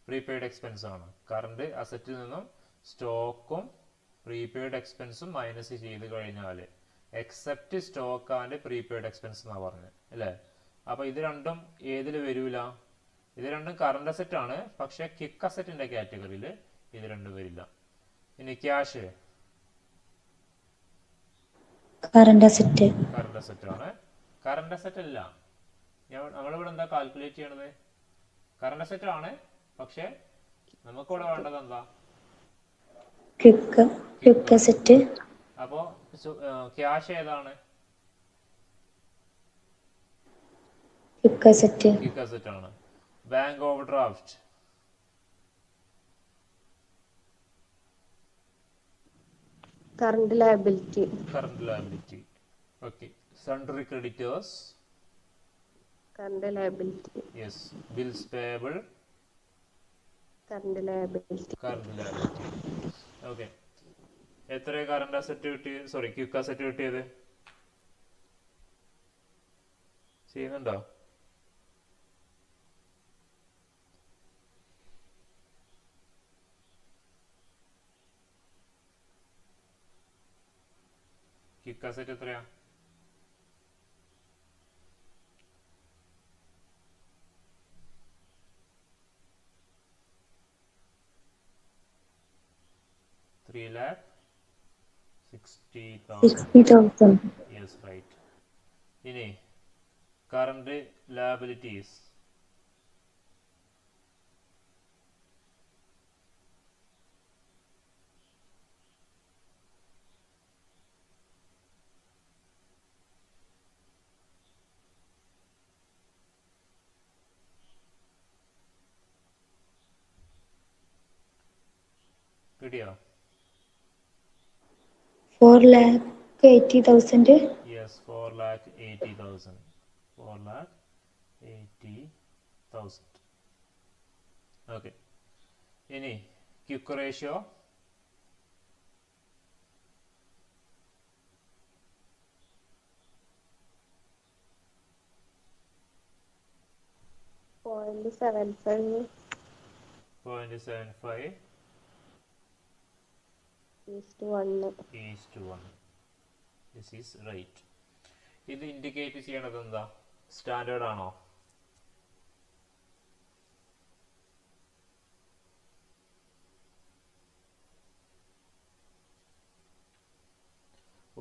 prepaid expense ആണ്. കറണ്ട് അസറ്റിൽ നിന്നും സ്റ്റോക്കും പ്രീപെയ്ഡ് എക്സ്പെൻസും മൈനസ് ചെയ്ത് കഴിഞ്ഞാൽ except stock and prepaid expense എന്നാണ് പറഞ്ഞത് അല്ലേ? അപ്പൊ ഇത് രണ്ടും ഏതിൽ വരൂല? ഇത് രണ്ടും കറണ്ട് അസറ്റ് ആണ്, പക്ഷെ ക്വിക്ക് അസറ്റിന്റെ കാറ്റഗറിയിൽ ഇത് രണ്ടും വരില്ല. ഇനി cash current asset. Current asset ആണ്. കറണ്ട് അസറ്റ് അല്ല, നമ്മളിവിടെ എന്താ കാൽക്കുലേറ്റ് ചെയ്യണത്? കറണ്ട് അസറ്റ് ആണ്, പക്ഷെ നമുക്കിവിടെ വേണ്ടത് എന്താ? Quick asset. അപ്പോ ക്യാഷ് ഏതാണ്? Quick asset. ക്വിക്ക് അസറ്റ് ആണ്. Bank overdraft current liability. Current liability. Okay, sundry creditors current liability. Yes, bills payable current liability. Current liability. Okay, എത്ര കറണ്ട് അസറ്റ് കിട്ടി, സോറി ക്വിക്ക് അസറ്റ് കിട്ടിയത്? ചെയ്യുന്നുണ്ടോ? Quick asset എത്രയാ? $3,60,000. Yes, right. ഇനി current liabilities കിട്ടിയോ? 4,80,000. Yes, 4,80,000. 4,80,000. Okay. ഇനി quick ratio .75 0.75 is to 1. Is to 1. This is right. ഇത് indicate ചെയ്യണത് എന്താ? സ്റ്റാൻഡേർഡ് ആണോ?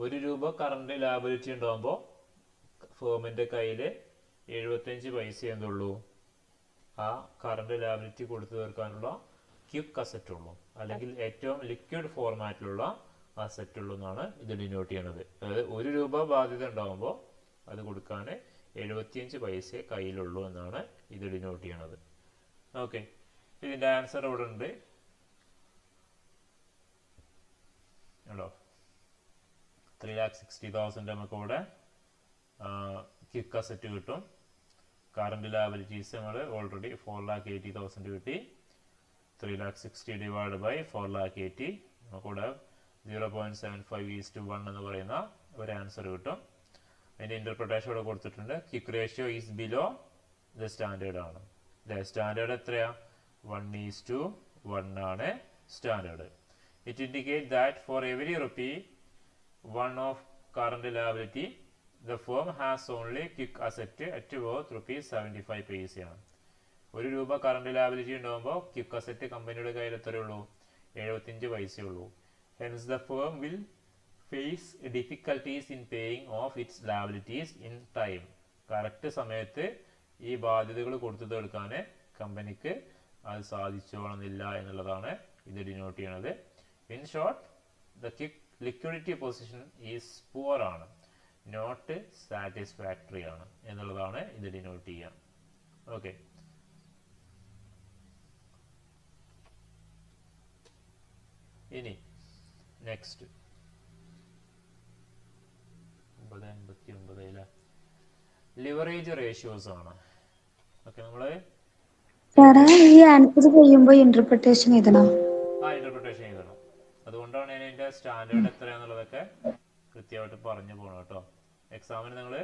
₹1 കറണ്ട് ലാബിലിറ്റി ഉണ്ടാകുമ്പോൾ ഫേമിന്റെ കയ്യിൽ 75 പൈസ എന്തുള്ളൂ? ആ കറണ്ട് ലാബിലിറ്റി കൊടുത്തു തീർക്കാനുള്ള ക്വിക്ക് അസറ്റ് ഉള്ളൂ, അല്ലെങ്കിൽ ഏറ്റവും ലിക്വിഡ് ഫോർമാറ്റിലുള്ള അസറ്റ് ഉള്ളൂ എന്നാണ് ഇത് ഡിനോട്ട് ചെയ്യണത്. അതായത് ₹1 ബാധ്യത ഉണ്ടാകുമ്പോൾ അത് കൊടുക്കാൻ 75 പൈസ കയ്യിലുള്ളൂ എന്നാണ് ഇത് ഡിനോട്ട് ചെയ്യണത്. ഓക്കെ, ഇതിന്റെ ആൻസർ ഇവിടെ ഉണ്ട് കേട്ടോ. 3,60,000 നമുക്ക് ഇവിടെ ക്വിക്ക് അസറ്റ് കിട്ടും. കറണ്ട് ലാബിലിറ്റീസ് നമ്മൾ ഓൾറെഡി 4,80,000 കിട്ടി. 3,60,000 ഡിവൈഡ് ബൈ 4,80,000 നമുക്കിവിടെ 0.75:1 എന്ന് പറയുന്ന ഒരു ആൻസർ കിട്ടും. അതിന്റെ ഇന്റർപ്രിട്ടേഷൻ ഇവിടെ കൊടുത്തിട്ടുണ്ട്. Quick ratio is below the standard ആണ്. സ്റ്റാൻഡേർഡ് എത്രയാ? 1:1 ആണ് standard. It indicate that for every ₹1 of current liability, the firm has only quick asset at worth ₹75 പൈസയാണ്. ₹1 കറണ്ട് ലാബിലിറ്റി ഉണ്ടാകുമ്പോൾ ക്വിക്ക് അസറ്റ് കമ്പനിയുടെ കയ്യിൽ എത്രയുള്ളൂ? 75 പൈസയുള്ളൂ. Hence the firm will face difficulties in paying off its liabilities in time. Correct സമയത്ത് ഈ ബാധ്യതകൾ കൊടുത്തു തീർക്കാൻ കമ്പനിക്ക് അത് സാധിച്ചോണമെന്നില്ല എന്നുള്ളതാണ് ഇത് ഡിനോട്ട് ചെയ്യണത്. In short, the quick liquidity position is poor ആണ്, നോട്ട് സാറ്റിസ്ഫാക്ടറി ആണ് എന്നുള്ളതാണ് ഇത് ഡിനോട്ട് ചെയ്യാം. ഓക്കെ, ഇനി നെക്സ്റ്റ് 9:59 ലിവറേജ് റേഷ്യോസ് ആണ്. ഓക്കെ, നമ്മള് ഈ ആൻസർ ചെയ്യുമ്പോൾ ഇന്റർപ്രിട്ടേഷൻ എഴുതണോ? ഇന്റർപ്രിട്ടേഷൻ എഴുതണം. അതുകൊണ്ടാണ് ഞാൻ അതിന്റെ സ്റ്റാൻഡേർഡ് എത്രയാന്നുള്ളതൊക്കെ കൃത്യമായിട്ട് പറഞ്ഞു പോകണം കേട്ടോ. എക്സാമിന് നിങ്ങൾ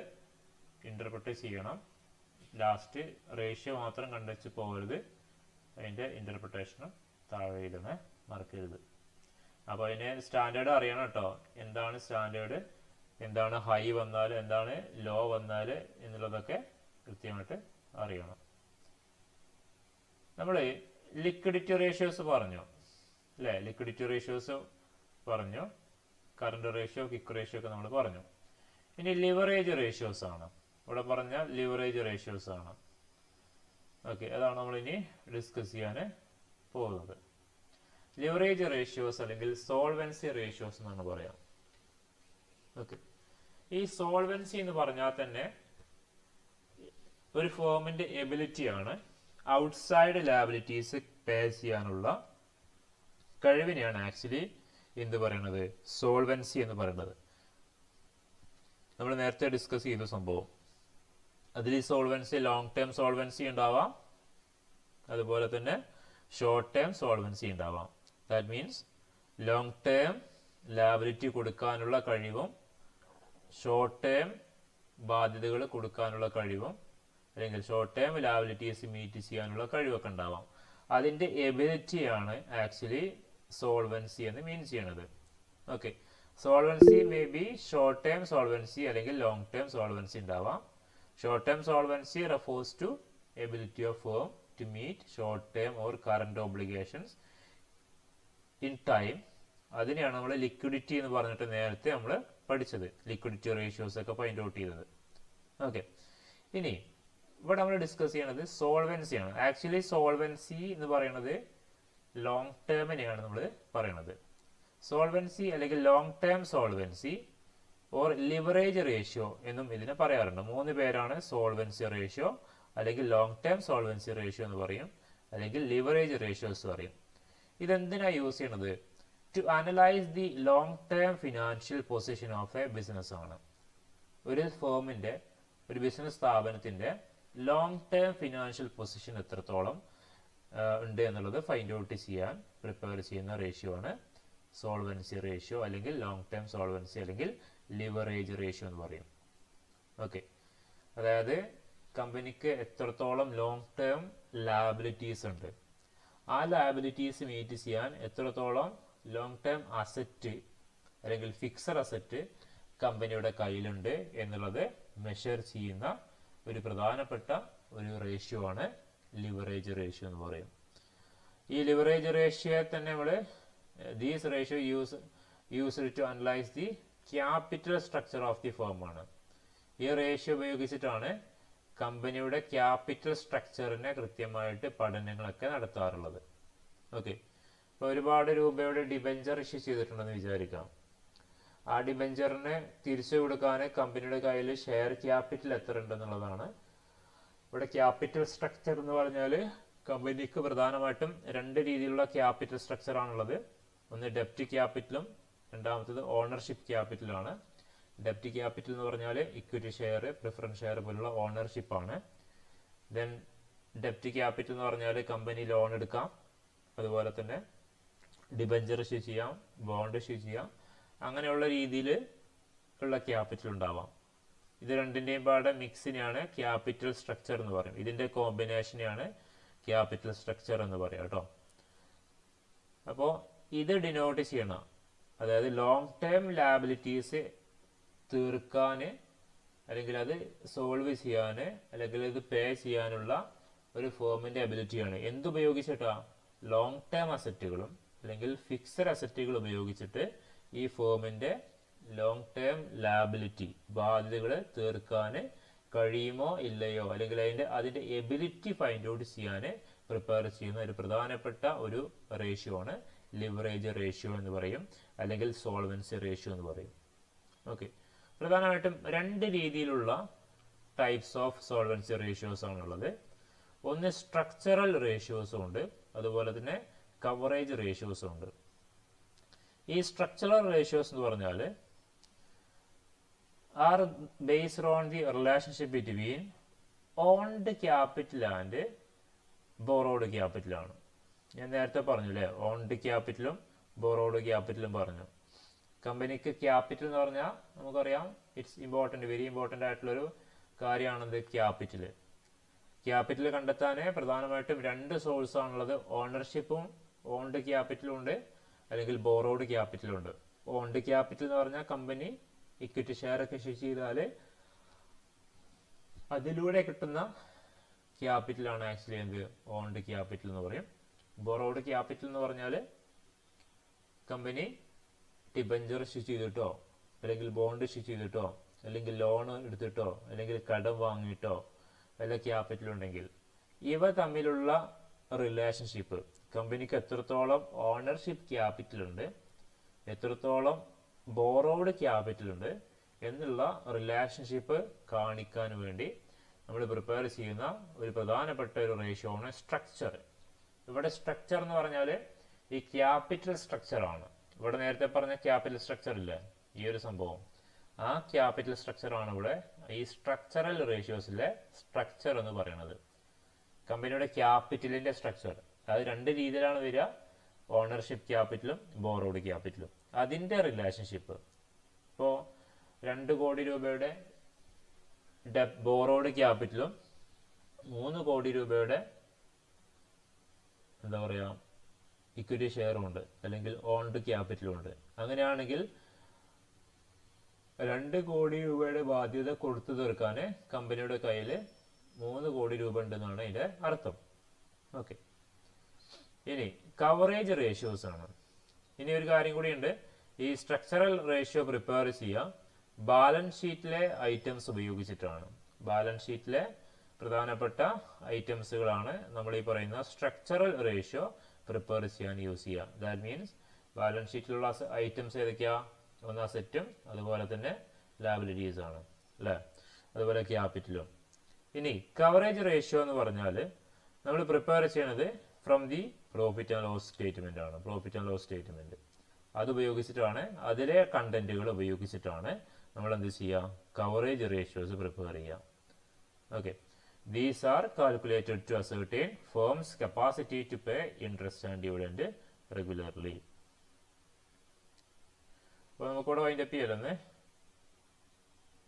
ഇന്റർപ്രിറ്റ് ചെയ്യണം. ലാസ്റ്റ് റേഷ്യോ മാത്രം കണ്ടുവച്ച് പോകരുത്, അതിന്റെ ഇന്റർപ്രിട്ടേഷനും താഴെ എഴുതണേ, മറക്കരുത്. അപ്പോൾ അതിന് സ്റ്റാൻഡേർഡ് അറിയണം കേട്ടോ. എന്താണ് സ്റ്റാൻഡേർഡ്, എന്താണ് ഹൈ വന്നാൽ, എന്താണ് ലോ വന്നാൽ എന്നുള്ളതൊക്കെ കൃത്യമായിട്ട് അറിയണം. നമ്മൾ ലിക്വിഡിറ്റി റേഷ്യോസ് പറഞ്ഞു അല്ലേ? ലിക്വിഡിറ്റി റേഷ്യോസ് പറഞ്ഞു, കറണ്ട് റേഷ്യോ, ക്വിക്ക് റേഷ്യോ ഒക്കെ നമ്മൾ പറഞ്ഞു. ഇനി ലിവറേജ് റേഷ്യോസ് ആണ് ഇവിടെ പറഞ്ഞ ലിവറേജ് റേഷ്യോസ് ആണ്. ഓക്കെ, അതാണ് നമ്മൾ ഇനി ഡിസ്കസ് ചെയ്യാൻ പോകുന്നത്. ലിവറേജ് റേഷ്യോസ് അല്ലെങ്കിൽ സോൾവൻസി റേഷ്യോസ് എന്നാണ് പറയാം. ഓക്കെ, ഈ സോൾവൻസി എന്ന് പറഞ്ഞാൽ തന്നെ ഒരു ഫേമിന്റെ എബിലിറ്റി ആണ് ഔട്ട്സൈഡ് ലാബിലിറ്റീസ് പേ ചെയ്യാനുള്ള കഴിവിനെയാണ് ആക്ച്വലി എന്ത് പറയുന്നത്? സോൾവൻസി എന്ന് പറയുന്നത്. നമ്മൾ നേരത്തെ ഡിസ്കസ് ചെയ്ത സംഭവം. അതിൽ ഈ സോൾവൻസി ലോങ് ടേം സോൾവൻസി ഉണ്ടാവാം, അതുപോലെ തന്നെ ഷോർട്ട് ടേം സോൾവൻസി ഉണ്ടാവാം. That means long term liability കൊടുക്കാനുള്ള കഴിവും ഷോർട്ട് ടേം ബാധ്യതകൾ കൊടുക്കാനുള്ള കഴിവും, അല്ലെങ്കിൽ ഷോർട്ട് ടേം ലാബിലിറ്റീസ് മീറ്റ് ചെയ്യാനുള്ള കഴിവൊക്കെ ഉണ്ടാവാം. അതിന്റെ എബിലിറ്റിയാണ് ആക്ച്വലി സോൾവൻസി എന്ന് മീൻ ചെയ്യണത്. Okay, solvency may be short term solvency അല്ലെങ്കിൽ ലോങ് ടേം സോൾവൻസി ഉണ്ടാവാം. Short term solvency refers to ability of firm to meet short term or current obligations in time. അതിനെയാണ് നമ്മൾ liquidity എന്ന് പറഞ്ഞിട്ട് നേരത്തെ നമ്മൾ പഠിച്ചത്, ലിക്വിഡിറ്റി റേഷ്യോസ് ഒക്കെ ഫൈൻഡ് ഔട്ട് ചെയ്തത്. ഓക്കെ, ഇനി ഇവിടെ നമ്മൾ ഡിസ്കസ് ചെയ്യണത് സോൾവൻസി ആണ്. ആക്ച്വലി സോൾവൻസി എന്ന് പറയുന്നത് ലോങ് ടേമിനെയാണ് നമ്മൾ പറയണത്. സോൾവൻസി അല്ലെങ്കിൽ long term solvency or leverage ratio എന്നും ഇതിനെ പറയാറുണ്ട്. 3 പേരാണ് സോൾവൻസി റേഷ്യോ, അല്ലെങ്കിൽ ലോങ് ടേം സോൾവൻസി റേഷ്യോ എന്ന് പറയും, അല്ലെങ്കിൽ ലിവറേജ് റേഷ്യോസ് പറയും. ഇതെന്തിനാ യൂസ് ചെയ്യണത്? To analyse the long term financial position of a business ആണ്. ഒരു ഫേമിന്റെ, ഒരു ബിസിനസ് സ്ഥാപനത്തിന്റെ ലോങ് ടേം ഫിനാൻഷ്യൽ പൊസിഷൻ എത്രത്തോളം ഉണ്ട് എന്നുള്ളത് ഫൈൻഡ് ഔട്ട് ചെയ്യാൻ പ്രിപ്പയർ ചെയ്യുന്ന റേഷ്യോ ആണ് സോൾവൻസി റേഷ്യോ, അല്ലെങ്കിൽ ലോങ് ടേം സോൾവൻസി, അല്ലെങ്കിൽ ലിവറേജ് റേഷ്യോ എന്ന് പറയും. ഓക്കെ, അതായത് കമ്പനിക്ക് എത്രത്തോളം ലോങ് ടേം ലാബിലിറ്റീസ് ഉണ്ട്, ആ ലാബിലിറ്റീസ് മീറ്റ് ചെയ്യാൻ എത്രത്തോളം ലോങ് ടേം അസറ്റ് അല്ലെങ്കിൽ ഫിക്സഡ് അസറ്റ് കമ്പനിയുടെ കയ്യിലുണ്ട് എന്നുള്ളത് മെഷർ ചെയ്യുന്ന ഒരു പ്രധാനപ്പെട്ട ഒരു റേഷ്യോ ആണ് ലിവറേജ് റേഷ്യോ എന്ന് പറയും. ഈ ലിവറേജ് റേഷ്യോ തന്നെ നമ്മൾ these ratio used to analyse the capital structure of the firm ആണ്. ഈ റേഷ്യോ ഉപയോഗിച്ചിട്ടാണ് കമ്പനിയുടെ ക്യാപിറ്റൽ സ്ട്രക്ചറിനെ കൃത്യമായിട്ട് പഠനങ്ങളൊക്കെ നടത്താറുള്ളത്. ഓക്കെ, ഇപ്പോൾ ഒരുപാട് രൂപയുടെ ഡിബെഞ്ചർ ഇഷ്യൂ ചെയ്തിട്ടുണ്ടെന്ന് വിചാരിക്കാം. ആ ഡിബെഞ്ചറിന് തിരിച്ചു കൊടുക്കാൻ കമ്പനിയുടെ കയ്യിൽ ഷെയർ ക്യാപിറ്റൽ എത്ര ഉണ്ടെന്നുള്ളതാണ്. ഇവിടെ ക്യാപിറ്റൽ സ്ട്രക്ചർ എന്ന് പറഞ്ഞാൽ കമ്പനിക്ക് പ്രധാനമായിട്ടും രണ്ട് രീതിയിലുള്ള ക്യാപിറ്റൽ സ്ട്രക്ചർ ആണുള്ളത്. ഒന്ന് ഡെപ്റ്റ് ക്യാപിറ്റലും രണ്ടാമത്തത് ഓണർഷിപ്പ് ക്യാപിറ്റലാണ്. ഡെപ്റ്റ് ക്യാപിറ്റൽ എന്ന് പറഞ്ഞാൽ ഇക്വിറ്റി ഷെയർ, പ്രിഫറൻസ് ഷെയർ പോലുള്ള ഓണർഷിപ്പാണ്. ദെൻ ഡെപ്റ്റ് ക്യാപിറ്റൽ എന്ന് പറഞ്ഞാൽ കമ്പനി ലോൺ എടുക്കാം, അതുപോലെ തന്നെ ഡിബെഞ്ചർ ഇഷ്യൂ ചെയ്യാം, ബോണ്ട് ഇഷ്യൂ ചെയ്യാം, അങ്ങനെയുള്ള രീതിയിൽ ഉള്ള ക്യാപിറ്റൽ ഉണ്ടാവാം. ഇത് രണ്ടിൻ്റെയും പാടെ മിക്സിനെയാണ് ക്യാപിറ്റൽ സ്ട്രക്ചർ എന്ന് പറയും. ഇതിൻ്റെ കോമ്പിനേഷനെയാണ് ക്യാപിറ്റൽ സ്ട്രക്ചർ എന്ന് പറയാം കേട്ടോ. അപ്പോൾ ഇത് ഡിനോട്ട് ചെയ്യണം, അതായത് ലോങ് ടേം ലാബിലിറ്റീസ് തീർക്കാൻ അല്ലെങ്കിൽ അത് സോൾവ് ചെയ്യാൻ അല്ലെങ്കിൽ ഇത് പേ ചെയ്യാനുള്ള ഒരു ഫേമിൻ്റെ എബിലിറ്റിയാണ്. എന്തുപയോഗിച്ചിട്ടാ? ലോങ് ടേം അസറ്റുകളും അല്ലെങ്കിൽ ഫിക്സഡ് അസറ്റുകൾ ഉപയോഗിച്ചിട്ട് ഈ ഫേമിൻ്റെ ലോങ് ടേം ലാബിലിറ്റി ബാധ്യതകൾ തീർക്കാൻ കഴിയുമോ ഇല്ലയോ, അല്ലെങ്കിൽ അതിൻ്റെ എബിലിറ്റി ഫൈൻഡ് ഔട്ട് ചെയ്യാൻ പ്രിപ്പയർ ചെയ്യുന്ന ഒരു പ്രധാനപ്പെട്ട ഒരു റേഷ്യോ ആണ് ലിവറേജ് റേഷ്യോ എന്ന് പറയും, അല്ലെങ്കിൽ സോൾവൻസി റേഷ്യോ എന്ന് പറയും. ഓക്കെ, പ്രധാനമായിട്ടും രണ്ട് രീതിയിലുള്ള ടൈപ്സ് ഓഫ് സോൾവൻസി റേഷ്യോസ് ആണുള്ളത്. ഒന്ന് സ്ട്രക്ചറൽ റേഷ്യോസും ഉണ്ട്, അതുപോലെ തന്നെ കവറേജ് റേഷ്യോസും ഉണ്ട്. ഈ സ്ട്രക്ചറൽ റേഷ്യോസ് എന്ന് പറഞ്ഞാൽ are based on the relationship between owned capital and borrowed ക്യാപിറ്റലാണ്. ഞാൻ നേരത്തെ പറഞ്ഞു അല്ലേ, ഓൺഡ് ക്യാപിറ്റലും ബോറോഡ് ക്യാപിറ്റലും പറഞ്ഞു. കമ്പനിക്ക് ക്യാപിറ്റൽ എന്ന് പറഞ്ഞാൽ നമുക്കറിയാം ഇറ്റ്സ് ഇമ്പോർട്ടൻറ്റ്, വെരി ഇമ്പോർട്ടൻ്റ് ആയിട്ടുള്ളൊരു കാര്യമാണെന്ത് ക്യാപിറ്റൽ. ക്യാപിറ്റൽ കണ്ടെത്താൻ പ്രധാനമായിട്ടും രണ്ട് സോഴ്സ് ആണുള്ളത്. ഓണർഷിപ്പും ഓൺഡ് ക്യാപിറ്റലും ഉണ്ട്, അല്ലെങ്കിൽ ബോറോഡ് ക്യാപിറ്റലും ഉണ്ട്. ഓൺഡ് ക്യാപിറ്റൽ എന്ന് പറഞ്ഞാൽ കമ്പനി ഇക്വിറ്റി ഷെയർ ഒക്കെ ഇഷ്യൂ ചെയ്താൽ അതിലൂടെ കിട്ടുന്ന ക്യാപിറ്റലാണ് ആക്ച്വലി എന്ത് ഓൺഡ് ക്യാപിറ്റൽ എന്ന് പറയും. ബോറോഡ് ക്യാപിറ്റൽ എന്ന് പറഞ്ഞാൽ കമ്പനി ഡിബെഞ്ചർ ഇഷ്യൂ ചെയ്തിട്ടോ അല്ലെങ്കിൽ ബോണ്ട് ഇഷ്യൂ ചെയ്തിട്ടോ അല്ലെങ്കിൽ ലോൺ എടുത്തിട്ടോ അല്ലെങ്കിൽ കടം വാങ്ങിയിട്ടോ വല്ല ക്യാപിറ്റൽ ഉണ്ടെങ്കിൽ ഇവ തമ്മിലുള്ള റിലേഷൻഷിപ്പ്, കമ്പനിക്ക് എത്രത്തോളം ഓണർഷിപ്പ് ക്യാപിറ്റൽ ഉണ്ട്, എത്രത്തോളം ബോറോഡ് ക്യാപിറ്റൽ ഉണ്ട് എന്നുള്ള റിലേഷൻഷിപ്പ് കാണിക്കാൻ വേണ്ടി നമ്മൾ പ്രിപ്പയർ ചെയ്യുന്ന ഒരു പ്രധാനപ്പെട്ട ഒരു റേഷ്യോ ആണ് സ്ട്രക്ചർ. ഇവിടെ സ്ട്രക്ചർ എന്ന് പറഞ്ഞാൽ ഈ ക്യാപിറ്റൽ സ്ട്രക്ചർ ആണ്. ഇവിടെ നേരത്തെ പറഞ്ഞ ക്യാപിറ്റൽ സ്ട്രക്ചർ ഇല്ലേ, ഈ ഒരു സംഭവം, ആ ക്യാപിറ്റൽ സ്ട്രക്ചർ ആണ് ഇവിടെ ഈ സ്ട്രക്ചറൽ റേഷ്യോസിലെ സ്ട്രക്ചർ എന്ന് പറയുന്നത്. കമ്പനിയുടെ ക്യാപിറ്റലിന്റെ സ്ട്രക്ചർ അത് രണ്ട് രീതിയിലാണ് വരിക, ഓണർഷിപ്പ് ക്യാപിറ്റലും ബോറോഡ് ക്യാപിറ്റലും. അതിന്റെ റിലേഷൻഷിപ്പ് ഇപ്പോൾ 2 കോടി രൂപയുടെ ബോറോഡ് ക്യാപിറ്റലും 3 കോടി രൂപയുടെ എന്താ പറയുക ഇക്വിറ്റി ഷെയറും ഉണ്ട്, അല്ലെങ്കിൽ ഓൺഡ് ക്യാപിറ്റലും ഉണ്ട്. അങ്ങനെയാണെങ്കിൽ 2 കോടി രൂപയുടെ ബാധ്യത കൊടുത്തു തീർക്കാൻ കമ്പനിയുടെ കയ്യിൽ 3 കോടി രൂപ ഉണ്ടെന്നാണ് അതിന്റെ അർത്ഥം. ഓക്കെ, ഇനി കവറേജ് റേഷ്യോസ് ആണ്. ഇനി ഒരു കാര്യം കൂടിയുണ്ട്, ഈ സ്ട്രക്ചറൽ റേഷ്യോ പ്രിപ്പയർ ചെയ്യാം ബാലൻസ് ഷീറ്റിലെ ഐറ്റംസ് ഉപയോഗിച്ചിട്ടാണ്. ബാലൻസ് ഷീറ്റിലെ പ്രധാനപ്പെട്ട ഐറ്റംസുകളാണ് നമ്മൾ ഈ പറയുന്ന സ്ട്രക്ചറൽ റേഷ്യോ പ്രിപ്പയർ ചെയ്യാൻ യൂസ് ചെയ്യുക. ദാറ്റ് മീൻസ് ബാലൻസ് ഷീറ്റിലുള്ള ഐറ്റംസ് ഏതൊക്കെയാ? ഒന്ന് അസറ്റും അതുപോലെ തന്നെ ലാബിലിറ്റീസ് ആണ് അല്ലേ, അതുപോലെ ക്യാപിറ്റലും. ഇനി കവറേജ് റേഷ്യോ എന്ന് പറഞ്ഞാൽ നമ്മൾ പ്രിപ്പയർ ചെയ്യണത് from the profit and loss statement ആണ്. പ്രോഫിറ്റ് ആൻഡ് ലോസ് സ്റ്റേറ്റ്മെന്റ് അത് ഉപയോഗിച്ചിട്ടാണ്, അതിലെ കണ്ടന്റുകൾ ഉപയോഗിച്ചിട്ടാണ് നമ്മൾ എന്ത് ചെയ്യുക, കവറേജ് റേഷ്യോസ് പ്രിപ്പയർ ചെയ്യുക. Okay, these are calculated to ascertain firm's capacity to pay interest and dividend regularly. അപ്പോൾ നമുക്കിവിടെ വൈൻഡപ്പ് ചെയ്യലെന്ന്